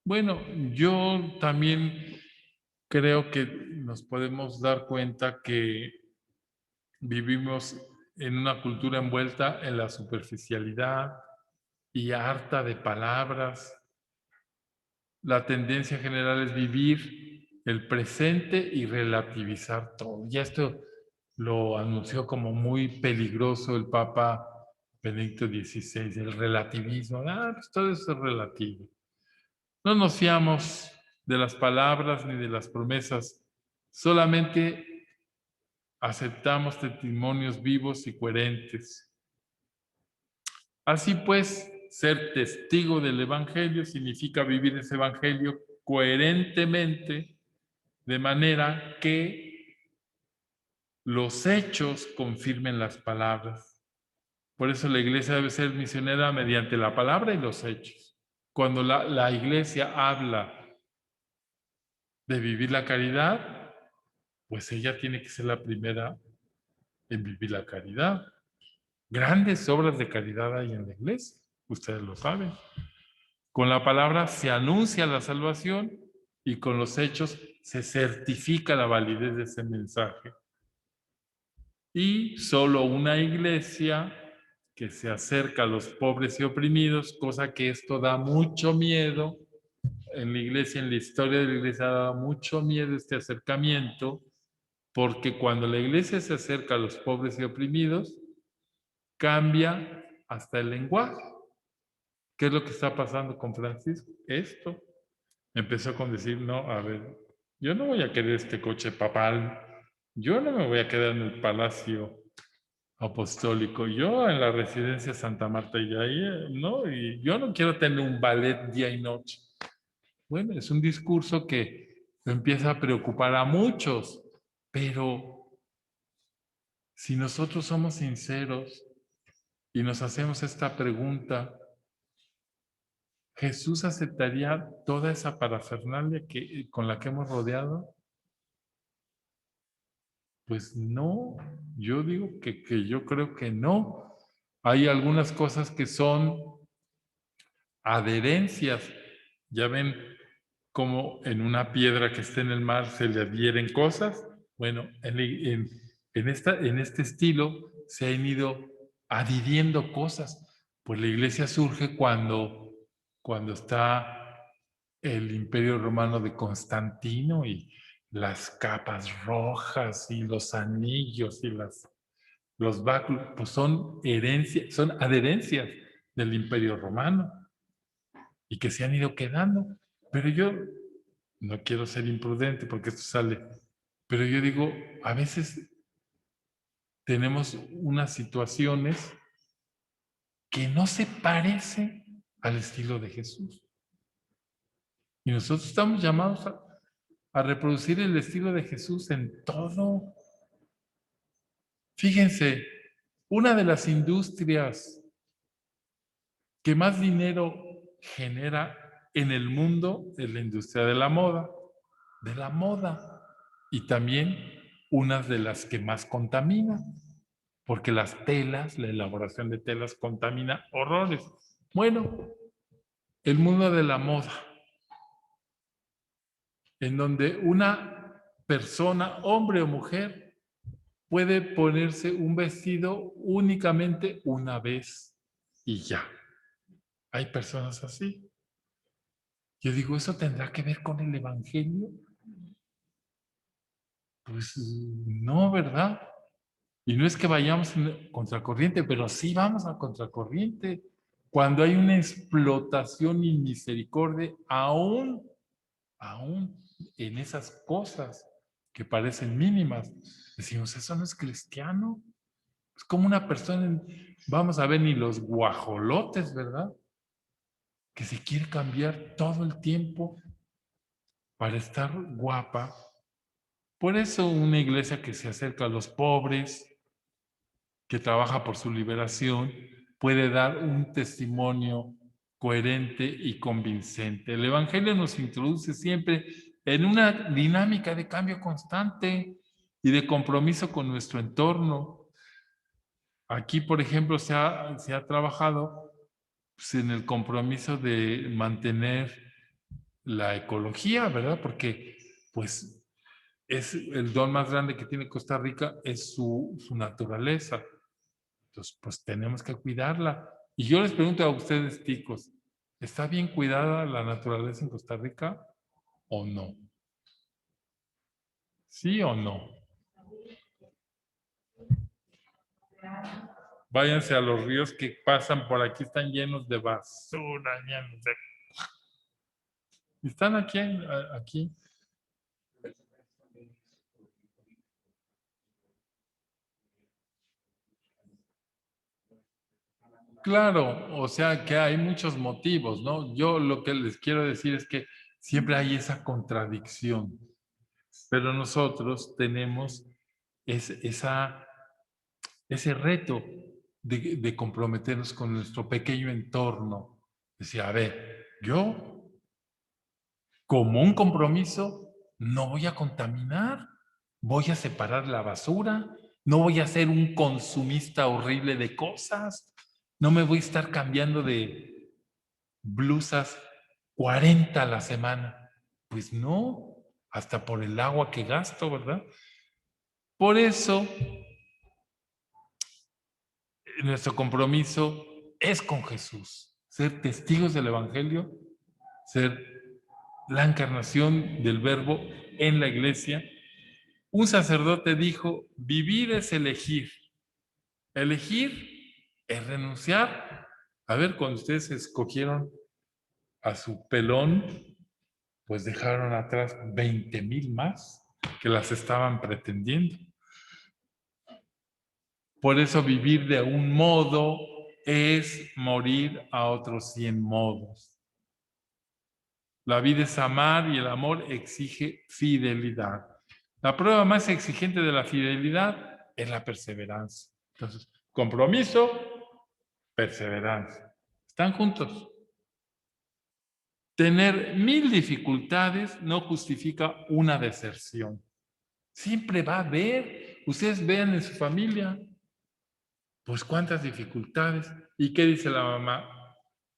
Bueno, yo también creo que nos podemos dar cuenta que vivimos en una cultura envuelta en la superficialidad y harta de palabras. La tendencia general es vivir el presente y relativizar todo. Ya esto lo anunció como muy peligroso el Papa Benedicto XVI, el relativismo. Pues todo eso es relativo. No nos fiamos de las palabras ni de las promesas, solamente aceptamos testimonios vivos y coherentes. Así pues, ser testigo del Evangelio significa vivir ese Evangelio coherentemente, de manera que los hechos confirmen las palabras. Por eso la iglesia debe ser misionera mediante la palabra y los hechos. Cuando la iglesia habla de vivir la caridad, pues ella tiene que ser la primera en vivir la caridad. Grandes obras de caridad hay en la iglesia, ustedes lo saben. Con la palabra se anuncia la salvación y con los hechos se certifica la validez de ese mensaje. Y solo una iglesia que se acerca a los pobres y oprimidos, cosa que esto da mucho miedo. En la iglesia, en la historia de la iglesia, ha dado mucho miedo este acercamiento, porque cuando la iglesia se acerca a los pobres y oprimidos, cambia hasta el lenguaje. ¿Qué es lo que está pasando con Francisco? Esto. Empezó con decir, no, a ver, yo no voy a querer este coche papal, yo no me voy a quedar en el palacio apostólico, yo en la residencia Santa Marta y ahí, no, y yo no quiero tener un ballet día y noche. Bueno, es un discurso que empieza a preocupar a muchos, pero si nosotros somos sinceros y nos hacemos esta pregunta, ¿Jesús aceptaría toda esa parafernalia con la que hemos rodeado? Pues no, yo digo que yo creo que no. Hay algunas cosas que son adherencias. Ya ven como en una piedra que está en el mar se le adhieren cosas. Bueno, en este estilo se han ido adhiriendo cosas. Pues la iglesia surge cuando está el Imperio Romano de Constantino y las capas rojas y los anillos y los báculos, pues son herencias, son adherencias del Imperio Romano y que se han ido quedando. Pero yo no quiero ser imprudente porque esto sale, pero yo digo, a veces tenemos unas situaciones que no se parecen al estilo de Jesús. Y nosotros estamos llamados a reproducir el estilo de Jesús en todo. Fíjense, una de las industrias que más dinero genera en el mundo es la industria de la moda. De la moda. Y también una de las que más contamina, porque las telas, la elaboración de telas contamina horrores. Bueno, el mundo de la moda, en donde una persona, hombre o mujer, puede ponerse un vestido únicamente una vez y ya. Hay personas así. Yo digo, ¿eso tendrá que ver con el Evangelio? Pues no, ¿verdad? Y no es que vayamos en contracorriente, pero sí vamos a contracorriente. Cuando hay una explotación y misericordia, aún en esas cosas que parecen mínimas. Decimos, eso no es cristiano. Es como una persona, vamos a ver, ni los guajolotes, ¿verdad? Que se quiere cambiar todo el tiempo para estar guapa. Por eso una iglesia que se acerca a los pobres, que trabaja por su liberación, puede dar un testimonio coherente y convincente. El Evangelio nos introduce siempre en una dinámica de cambio constante y de compromiso con nuestro entorno. Aquí, por ejemplo, se ha trabajado pues, en el compromiso de mantener la ecología, ¿verdad? Porque, pues, es el don más grande que tiene Costa Rica, es su naturaleza. Entonces, pues tenemos que cuidarla. Y yo les pregunto a ustedes, ticos, ¿está bien cuidada la naturaleza en Costa Rica o no? ¿Sí o no? Váyanse a los ríos que pasan por aquí, están llenos de basura, llenos de... Están aquí. Claro, o sea que hay muchos motivos, ¿no? Yo lo que les quiero decir es que siempre hay esa contradicción, pero nosotros tenemos ese reto de comprometernos con nuestro pequeño entorno. Decir, a ver, yo como un compromiso no voy a contaminar, voy a separar la basura, no voy a ser un consumista horrible de cosas, no me voy a estar cambiando de blusas 40 a la semana. Pues no, hasta por el agua que gasto, ¿verdad? Por eso, nuestro compromiso es con Jesús, ser testigos del Evangelio, ser la encarnación del Verbo en la iglesia. Un sacerdote dijo, vivir es elegir. Elegir es renunciar. A ver, cuando ustedes escogieron a su pelón, pues dejaron atrás 20,000 más que las estaban pretendiendo. Por eso vivir de un modo es morir a otros 100 modos. La vida es amar y el amor exige fidelidad. La prueba más exigente de la fidelidad es la perseverancia. Entonces, compromiso, perseverancia. ¿Están juntos? Tener 1000 dificultades no justifica una deserción. Siempre va a haber. Ustedes vean en su familia, pues cuántas dificultades. ¿Y qué dice la mamá?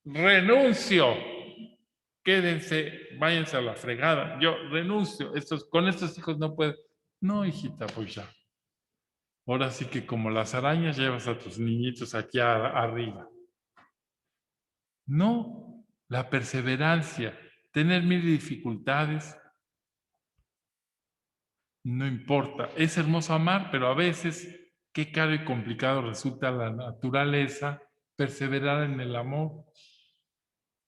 Renuncio. Quédense, váyanse a la fregada. Yo renuncio. Con estos hijos no puedo. No, hijita, pues ya. Ahora sí que como las arañas llevas a tus niñitos aquí arriba. No, la perseverancia, tener 1000 dificultades, no importa. Es hermoso amar, pero a veces qué caro y complicado resulta la naturaleza perseverar en el amor.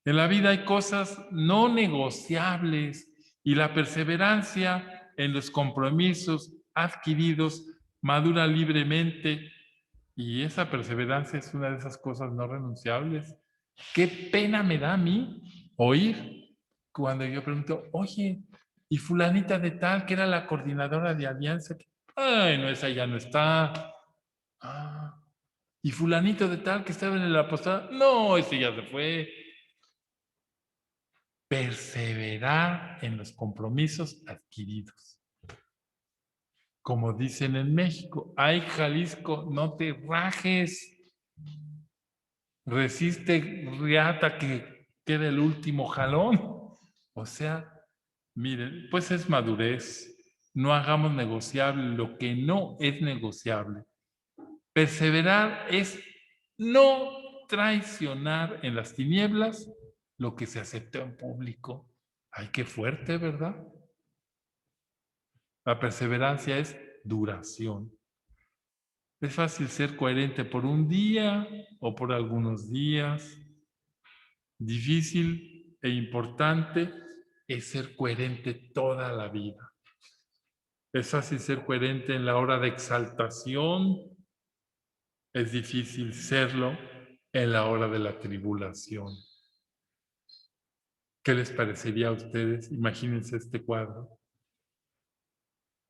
En la vida hay cosas no negociables y la perseverancia en los compromisos adquiridos madura libremente y esa perseverancia es una de esas cosas no renunciables. Qué pena me da a mí oír cuando yo pregunto, oye, ¿y fulanita de tal que era la coordinadora de alianza? Ay, no, esa ya no está. Ah, ¿y fulanito de tal que estaba en el apostolado? No, ese ya se fue. Perseverar en los compromisos adquiridos. Como dicen en México, ay Jalisco, no te rajes, resiste riata que quede el último jalón. O sea, miren, pues es madurez. No hagamos negociable lo que no es negociable. Perseverar es no traicionar en las tinieblas lo que se aceptó en público. Ay, qué fuerte, ¿verdad? La perseverancia es duración. Es fácil ser coherente por un día o por algunos días. Difícil e importante es ser coherente toda la vida. Es fácil ser coherente en la hora de exaltación, es difícil serlo en la hora de la tribulación. ¿Qué les parecería a ustedes? Imagínense este cuadro,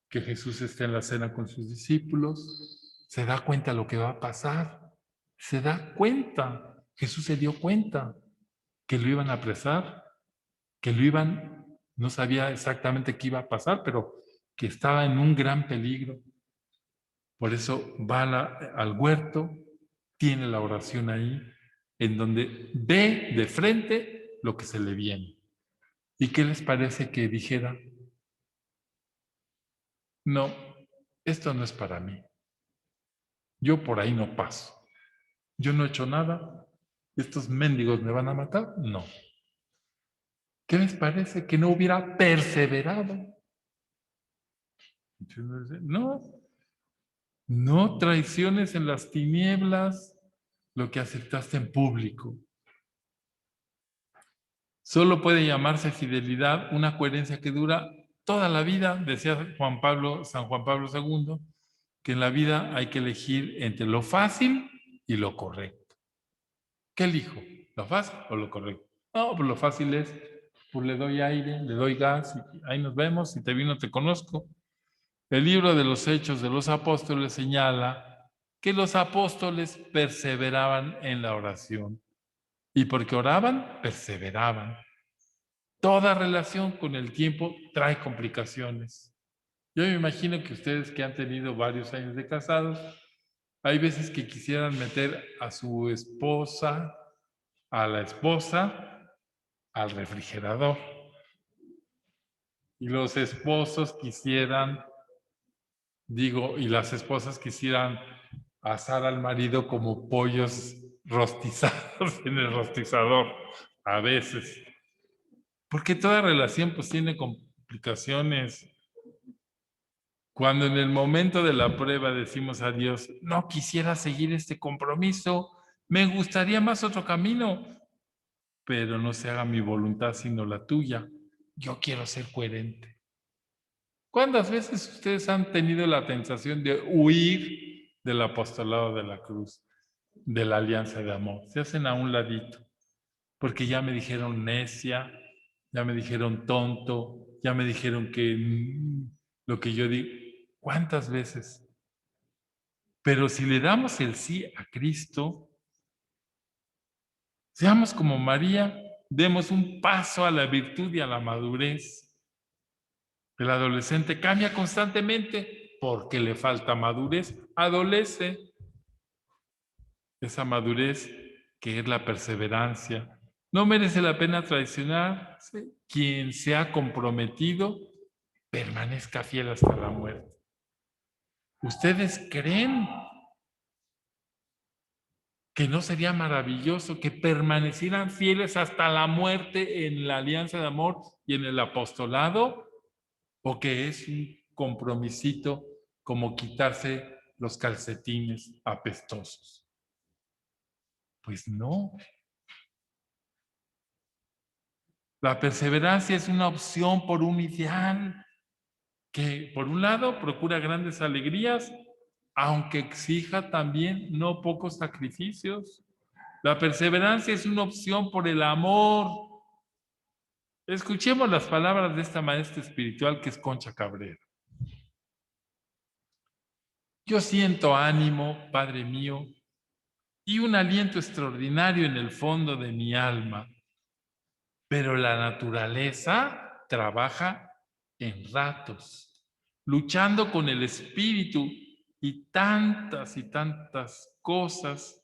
que Jesús está en la cena con sus discípulos, se da cuenta lo que va a pasar, se da cuenta, Jesús se dio cuenta que lo iban a apresar, que no sabía exactamente qué iba a pasar, pero que estaba en un gran peligro. Por eso va al huerto, tiene la oración ahí, en donde ve de frente lo que se le viene. ¿Y qué les parece que dijera? No, esto no es para mí. Yo por ahí no paso. Yo no he hecho nada. ¿Estos mendigos me van a matar? No. ¿Qué les parece que no hubiera perseverado? No, no traiciones en las tinieblas lo que aceptaste en público. Solo puede llamarse fidelidad una coherencia que dura toda la vida, decía San Juan Pablo II, que en la vida hay que elegir entre lo fácil y lo correcto. ¿Qué elijo? ¿Lo fácil o lo correcto? No, pues lo fácil es, pues le doy aire, le doy gas, y ahí nos vemos, si te vi no te conozco. El libro de los Hechos de los Apóstoles señala que los apóstoles perseveraban en la oración. Y porque oraban, perseveraban. Toda relación con el tiempo trae complicaciones. Yo me imagino que ustedes que han tenido varios años de casados, hay veces que quisieran meter a su esposa, a la esposa, al refrigerador. Y los esposos quisieran, y las esposas quisieran asar al marido como pollos rostizados en el rostizador, a veces. Porque toda relación pues tiene complicaciones. Cuando en el momento de la prueba decimos a Dios, no quisiera seguir este compromiso, me gustaría más otro camino, pero no se haga mi voluntad sino la tuya. Yo quiero ser coherente. ¿Cuántas veces ustedes han tenido la tentación de huir del apostolado de la cruz, de la alianza de amor? Se hacen a un ladito, porque ya me dijeron necia, ya me dijeron tonto, ya me dijeron que lo que yo digo. ¿Cuántas veces? Pero si le damos el sí a Cristo, seamos como María, demos un paso a la virtud y a la madurez. El adolescente cambia constantemente porque le falta madurez, adolece. Esa madurez que es la perseverancia. No merece la pena traicionarse. Quien se ha comprometido, permanezca fiel hasta la muerte. ¿Ustedes creen que no sería maravilloso que permanecieran fieles hasta la muerte en la alianza de amor y en el apostolado? ¿O que es un compromisito como quitarse los calcetines apestosos? Pues no. La perseverancia es una opción por un ideal que, por un lado, procura grandes alegrías, aunque exija también no pocos sacrificios. La perseverancia es una opción por el amor. Escuchemos las palabras de esta maestra espiritual que es Concha Cabrera. Yo siento ánimo, Padre mío, y un aliento extraordinario en el fondo de mi alma, pero la naturaleza trabaja en ratos, luchando con el espíritu y tantas cosas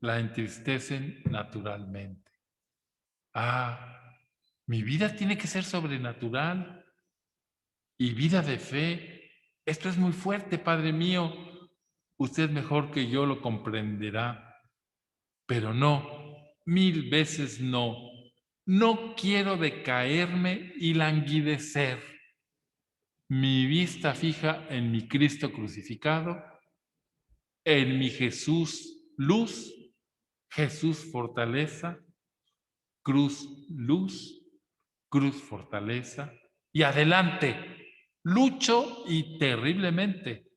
la entristecen naturalmente. Mi vida tiene que ser sobrenatural y vida de fe. Esto es muy fuerte, Padre mío. Usted mejor que yo lo comprenderá, pero no, 1000 veces no. No quiero decaerme y languidecer. Mi vista fija en mi Cristo crucificado, en mi Jesús luz, Jesús fortaleza, cruz luz, cruz fortaleza y adelante, Lucho y terriblemente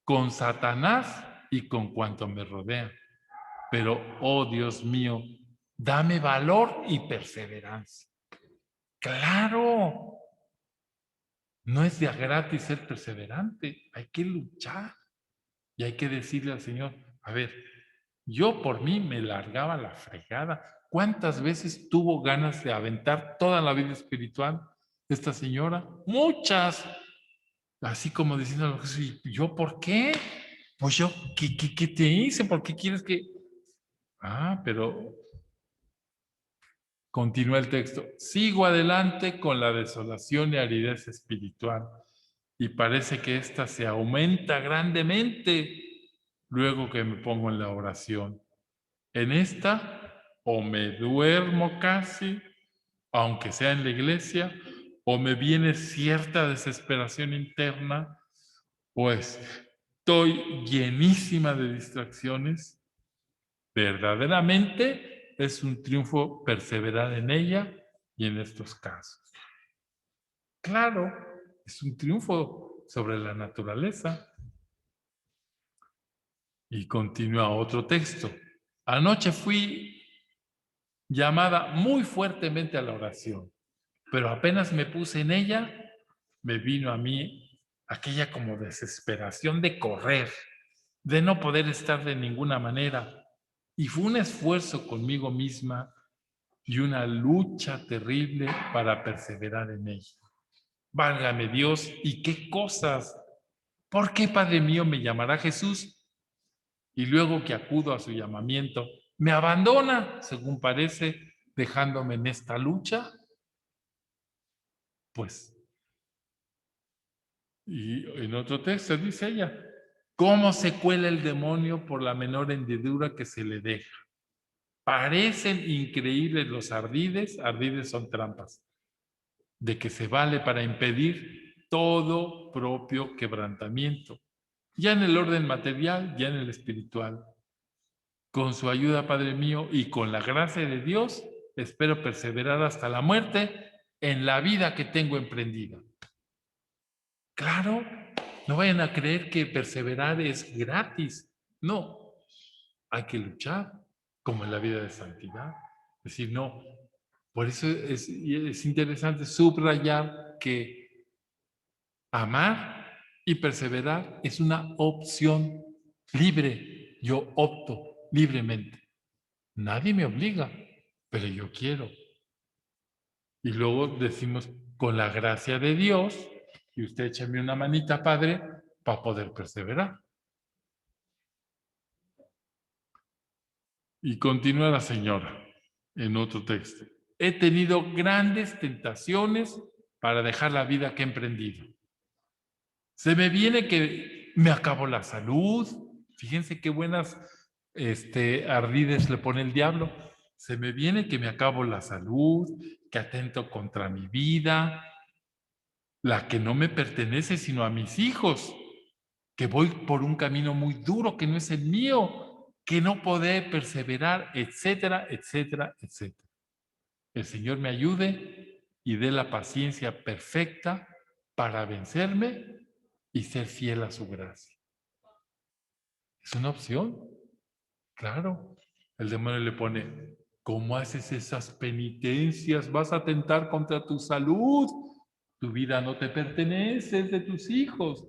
con Satanás y con cuanto me rodea. Pero, oh Dios mío, dame valor y perseverancia. Claro, no es de a gratis ser perseverante, hay que luchar y hay que decirle al Señor, a ver, yo por mí me largaba la fregada. ¿Cuántas veces tuvo ganas de aventar toda la vida espiritual esta señora? Muchas. Así como diciendo, ¿yo por qué? Pues yo, ¿qué te hice? ¿Por qué quieres que...? Pero continúa el texto. Sigo adelante con la desolación y aridez espiritual. Y parece que ésta se aumenta grandemente luego que me pongo en la oración. En esta, o me duermo casi, aunque sea en la iglesia, o me viene cierta desesperación interna, pues estoy llenísima de distracciones. Verdaderamente es un triunfo perseverar en ella y en estos casos. Claro, es un triunfo sobre la naturaleza. Y continúa otro texto. Anoche fui llamada muy fuertemente a la oración, pero apenas me puse en ella, me vino a mí aquella como desesperación de correr, de no poder estar de ninguna manera. Y fue un esfuerzo conmigo misma y una lucha terrible para perseverar en ella. Válgame Dios, ¿y qué cosas? ¿Por qué, Padre mío, me llamará Jesús? Y luego que acudo a su llamamiento, me abandona, según parece, dejándome en esta lucha. Pues, y en otro texto dice ella, ¿cómo se cuela el demonio por la menor hendidura que se le deja? Parecen increíbles los ardides son trampas, de que se vale para impedir todo propio quebrantamiento, ya en el orden material, ya en el espiritual. Con su ayuda, Padre mío, y con la gracia de Dios, espero perseverar hasta la muerte en la vida que tengo emprendida. Claro, no vayan a creer que perseverar es gratis. No, hay que luchar, como en la vida de santidad. Es decir, no, por eso es interesante subrayar que amar y perseverar es una opción libre. Yo opto libremente. Nadie me obliga, pero yo quiero. Y luego decimos, con la gracia de Dios, y usted échame una manita, Padre, para poder perseverar. Y continúa la señora en otro texto. He tenido grandes tentaciones para dejar la vida que he emprendido. Se me viene que me acabó la salud. Fíjense qué buenas ardides le pone el diablo. Se me viene que me acabo la salud, que atento contra mi vida, la que no me pertenece sino a mis hijos, que voy por un camino muy duro que no es el mío, que no podré perseverar, etcétera, etcétera, etcétera. El Señor me ayude y dé la paciencia perfecta para vencerme y ser fiel a su gracia. Es una opción, claro. El demonio le pone, ¿cómo haces esas penitencias? Vas a atentar contra tu salud. Tu vida no te pertenece, es de tus hijos.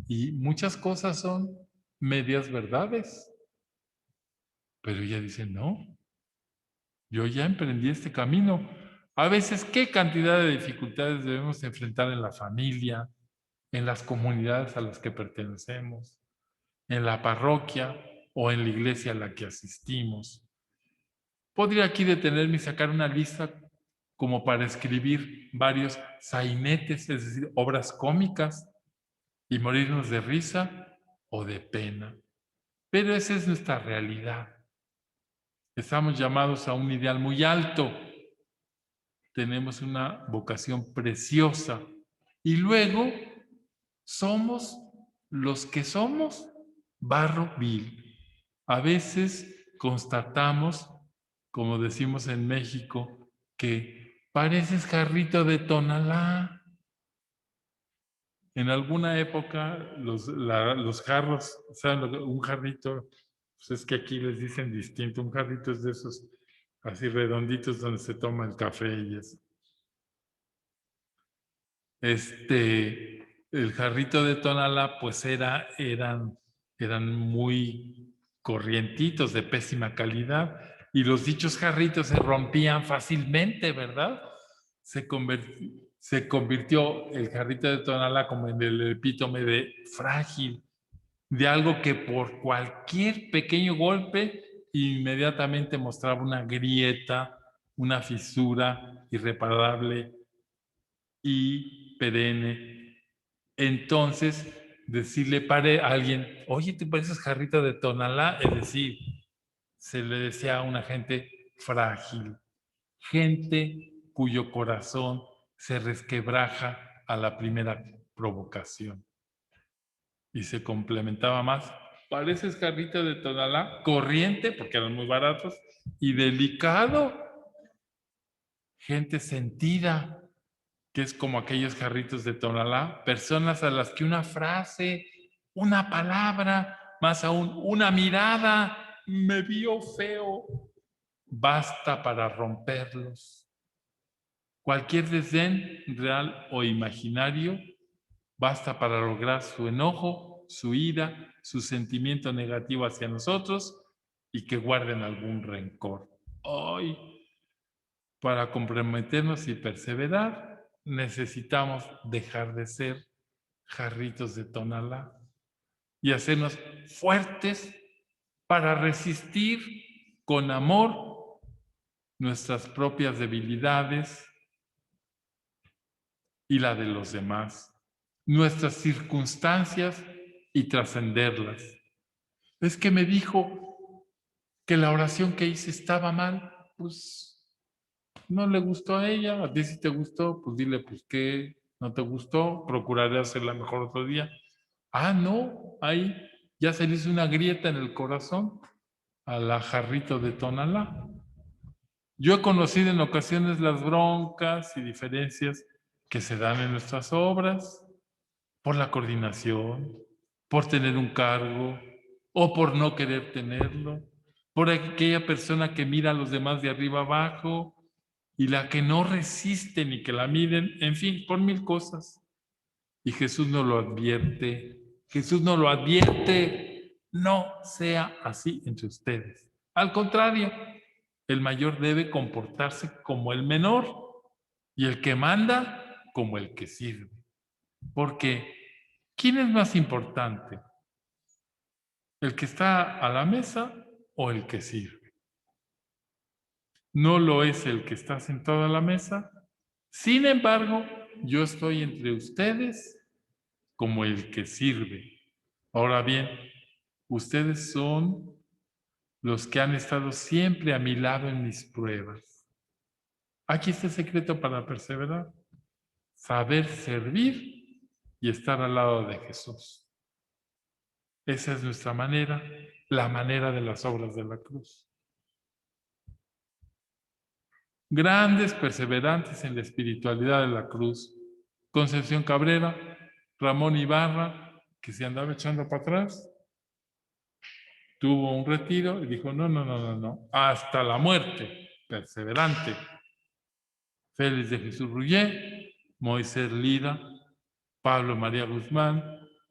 Y muchas cosas son medias verdades. Pero ella dice, no, yo ya emprendí este camino. A veces, ¿qué cantidad de dificultades debemos enfrentar en la familia, en las comunidades a las que pertenecemos, en la parroquia o en la iglesia a la que asistimos? Podría aquí detenerme y sacar una lista como para escribir varios sainetes, es decir, obras cómicas, y morirnos de risa o de pena. Pero esa es nuestra realidad. Estamos llamados a un ideal muy alto. Tenemos una vocación preciosa. Y luego somos los que somos barro vil. A veces constatamos, como decimos en México, que pareces jarrito de Tonalá. En alguna época los jarros, ¿saben un jarrito? Pues es que aquí les dicen distinto. Un jarrito es de esos así redonditos donde se toma el café y eso. El jarrito de Tonalá, pues eran muy corrientitos, de pésima calidad, y los dichos jarritos se rompían fácilmente, ¿verdad? Se convirtió el jarrito de Tonalá como en el epítome de frágil, de algo que por cualquier pequeño golpe inmediatamente mostraba una grieta, una fisura irreparable y perenne. Entonces, decirle a alguien, oye, ¿te pareces jarrito de Tonalá? Es decir, se le decía a una gente frágil, gente cuyo corazón se resquebraja a la primera provocación. Y se complementaba más, pareces jarrito de Tonalá, corriente, porque eran muy baratos, y delicado, gente sentida, que es como aquellos jarritos de Tonalá, personas a las que una frase, una palabra, más aún una mirada, me vio feo, basta para romperlos. Cualquier desdén, real o imaginario, basta para lograr su enojo, su ira, su sentimiento negativo hacia nosotros y que guarden algún rencor. Hoy, para comprometernos y perseverar, necesitamos dejar de ser jarritos de Tonalá y hacernos fuertes para resistir con amor nuestras propias debilidades y la de los demás, nuestras circunstancias y trascenderlas. Es que me dijo que la oración que hice estaba mal, pues no le gustó a ella, a ti sí te gustó, pues dile, pues que no te gustó, procuraré hacerla mejor otro día. Ah, no, ahí ya se le hizo una grieta en el corazón a la jarrito de Tonalá. Yo he conocido en ocasiones las broncas y diferencias que se dan en nuestras obras por la coordinación, por tener un cargo o por no querer tenerlo, por aquella persona que mira a los demás de arriba abajo y la que no resiste ni que la miren, en fin, por mil cosas. Y Jesús nos lo advierte, Jesús nos lo advierte, no sea así entre ustedes. Al contrario, el mayor debe comportarse como el menor y el que manda como el que sirve. Porque, ¿quién es más importante? ¿El que está a la mesa o el que sirve? No lo es el que está sentado a la mesa. Sin embargo, yo estoy entre ustedes como el que sirve. Ahora bien, ustedes son los que han estado siempre a mi lado en mis pruebas. Aquí está el secreto para perseverar. Saber servir y estar al lado de Jesús. Esa es nuestra manera, la manera de las obras de la cruz. Grandes perseverantes en la espiritualidad de la cruz. Concepción Cabrera, Ramón Ibarra, que se andaba echando para atrás, tuvo un retiro y dijo, no, hasta la muerte, perseverante. Félix de Jesús Ruyé, Moisés Lida, Pablo María Guzmán,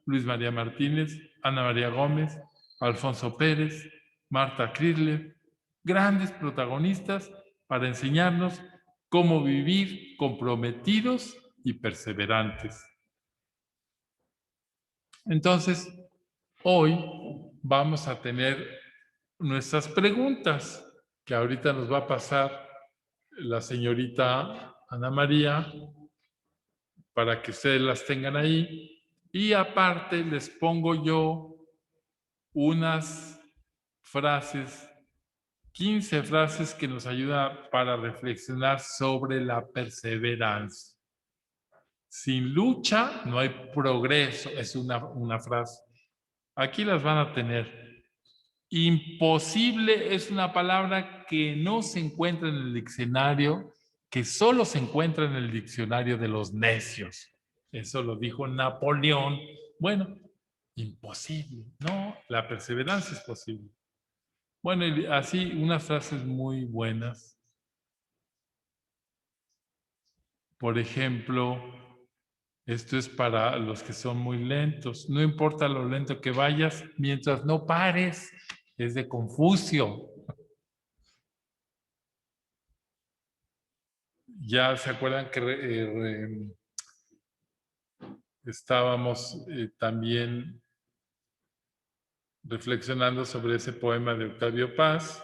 Luis María Martínez, Ana María Gómez, Alfonso Pérez, Marta Crisler, grandes protagonistas para enseñarnos cómo vivir comprometidos y perseverantes. Entonces, hoy vamos a tener nuestras preguntas, que ahorita nos va a pasar la señorita Ana María, para que ustedes las tengan ahí. Y aparte les pongo yo unas frases, 15 frases que nos ayudan para reflexionar sobre la perseverancia. Sin lucha no hay progreso, es una frase. Aquí las van a tener. Imposible es una palabra que no se encuentra en el diccionario, que solo se encuentra en el diccionario de los necios. Eso lo dijo Napoleón. Bueno, imposible. No, la perseverancia es posible. Bueno, y así unas frases muy buenas. Por ejemplo, esto es para los que son muy lentos. No importa lo lento que vayas, mientras no pares. Es de Confucio. Ya se acuerdan que estábamos también reflexionando sobre ese poema de Octavio Paz.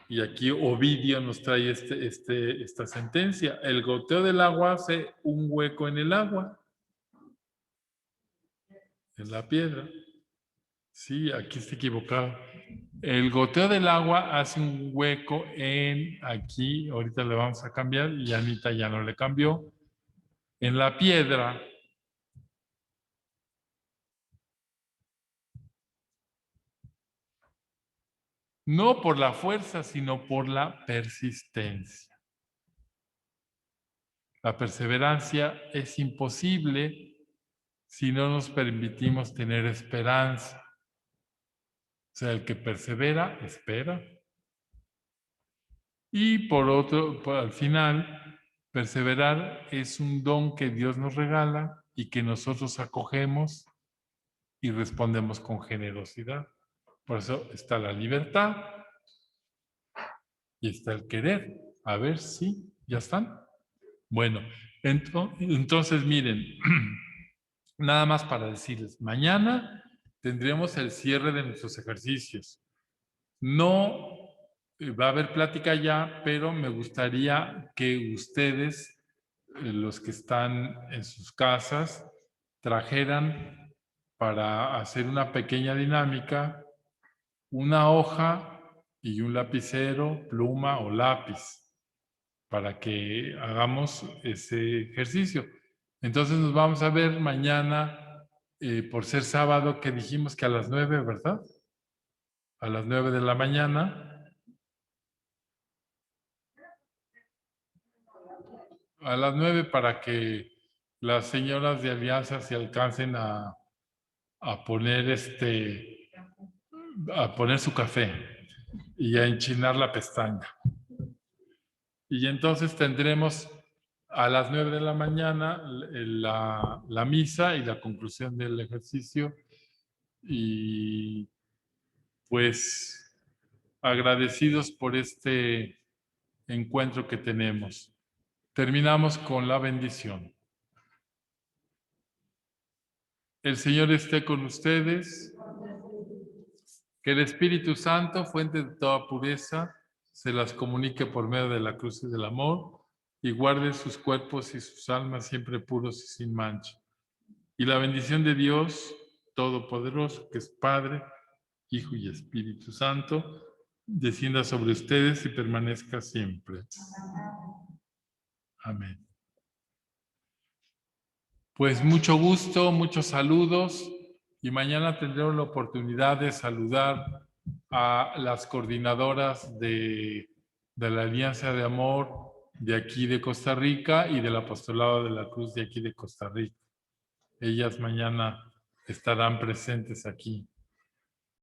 Y aquí Ovidio nos trae esta sentencia. El goteo del agua hace un hueco en el agua, en la piedra. Sí, aquí está equivocado. El goteo del agua hace un hueco en aquí, ahorita le vamos a cambiar y Anita ya no le cambió, en la piedra. No por la fuerza, sino por la persistencia. La perseverancia es imposible si no nos permitimos tener esperanza. O sea, el que persevera, espera. Y por otro, al final, perseverar es un don que Dios nos regala y que nosotros acogemos y respondemos con generosidad. Por eso está la libertad y está el querer. A ver si, ¿ya están? Bueno, entonces miren, nada más para decirles, mañana tendremos el cierre de nuestros ejercicios. No va a haber plática ya, pero me gustaría que ustedes, los que están en sus casas, trajeran para hacer una pequeña dinámica una hoja y un lapicero, pluma o lápiz, para que hagamos ese ejercicio. Entonces nos vamos a ver mañana, por ser sábado, que dijimos que a las 9, ¿verdad? A las 9 de la mañana. A las 9 para que las señoras de Alianza se alcancen a poner a poner su café y a enchinar la pestaña. Y entonces tendremos a las 9 de la mañana la misa y la conclusión del ejercicio. Y pues agradecidos por este encuentro que tenemos. Terminamos con la bendición. El Señor esté con ustedes. Que el Espíritu Santo, fuente de toda pureza, se las comunique por medio de la cruz y del amor y guarde sus cuerpos y sus almas siempre puros y sin mancha. Y la bendición de Dios Todopoderoso, que es Padre, Hijo y Espíritu Santo, descienda sobre ustedes y permanezca siempre. Amén. Pues mucho gusto, muchos saludos y mañana tendremos la oportunidad de saludar a las coordinadoras de la Alianza de Amor de aquí de Costa Rica y del Apostolado de la Cruz de aquí de Costa Rica. Ellas mañana estarán presentes aquí.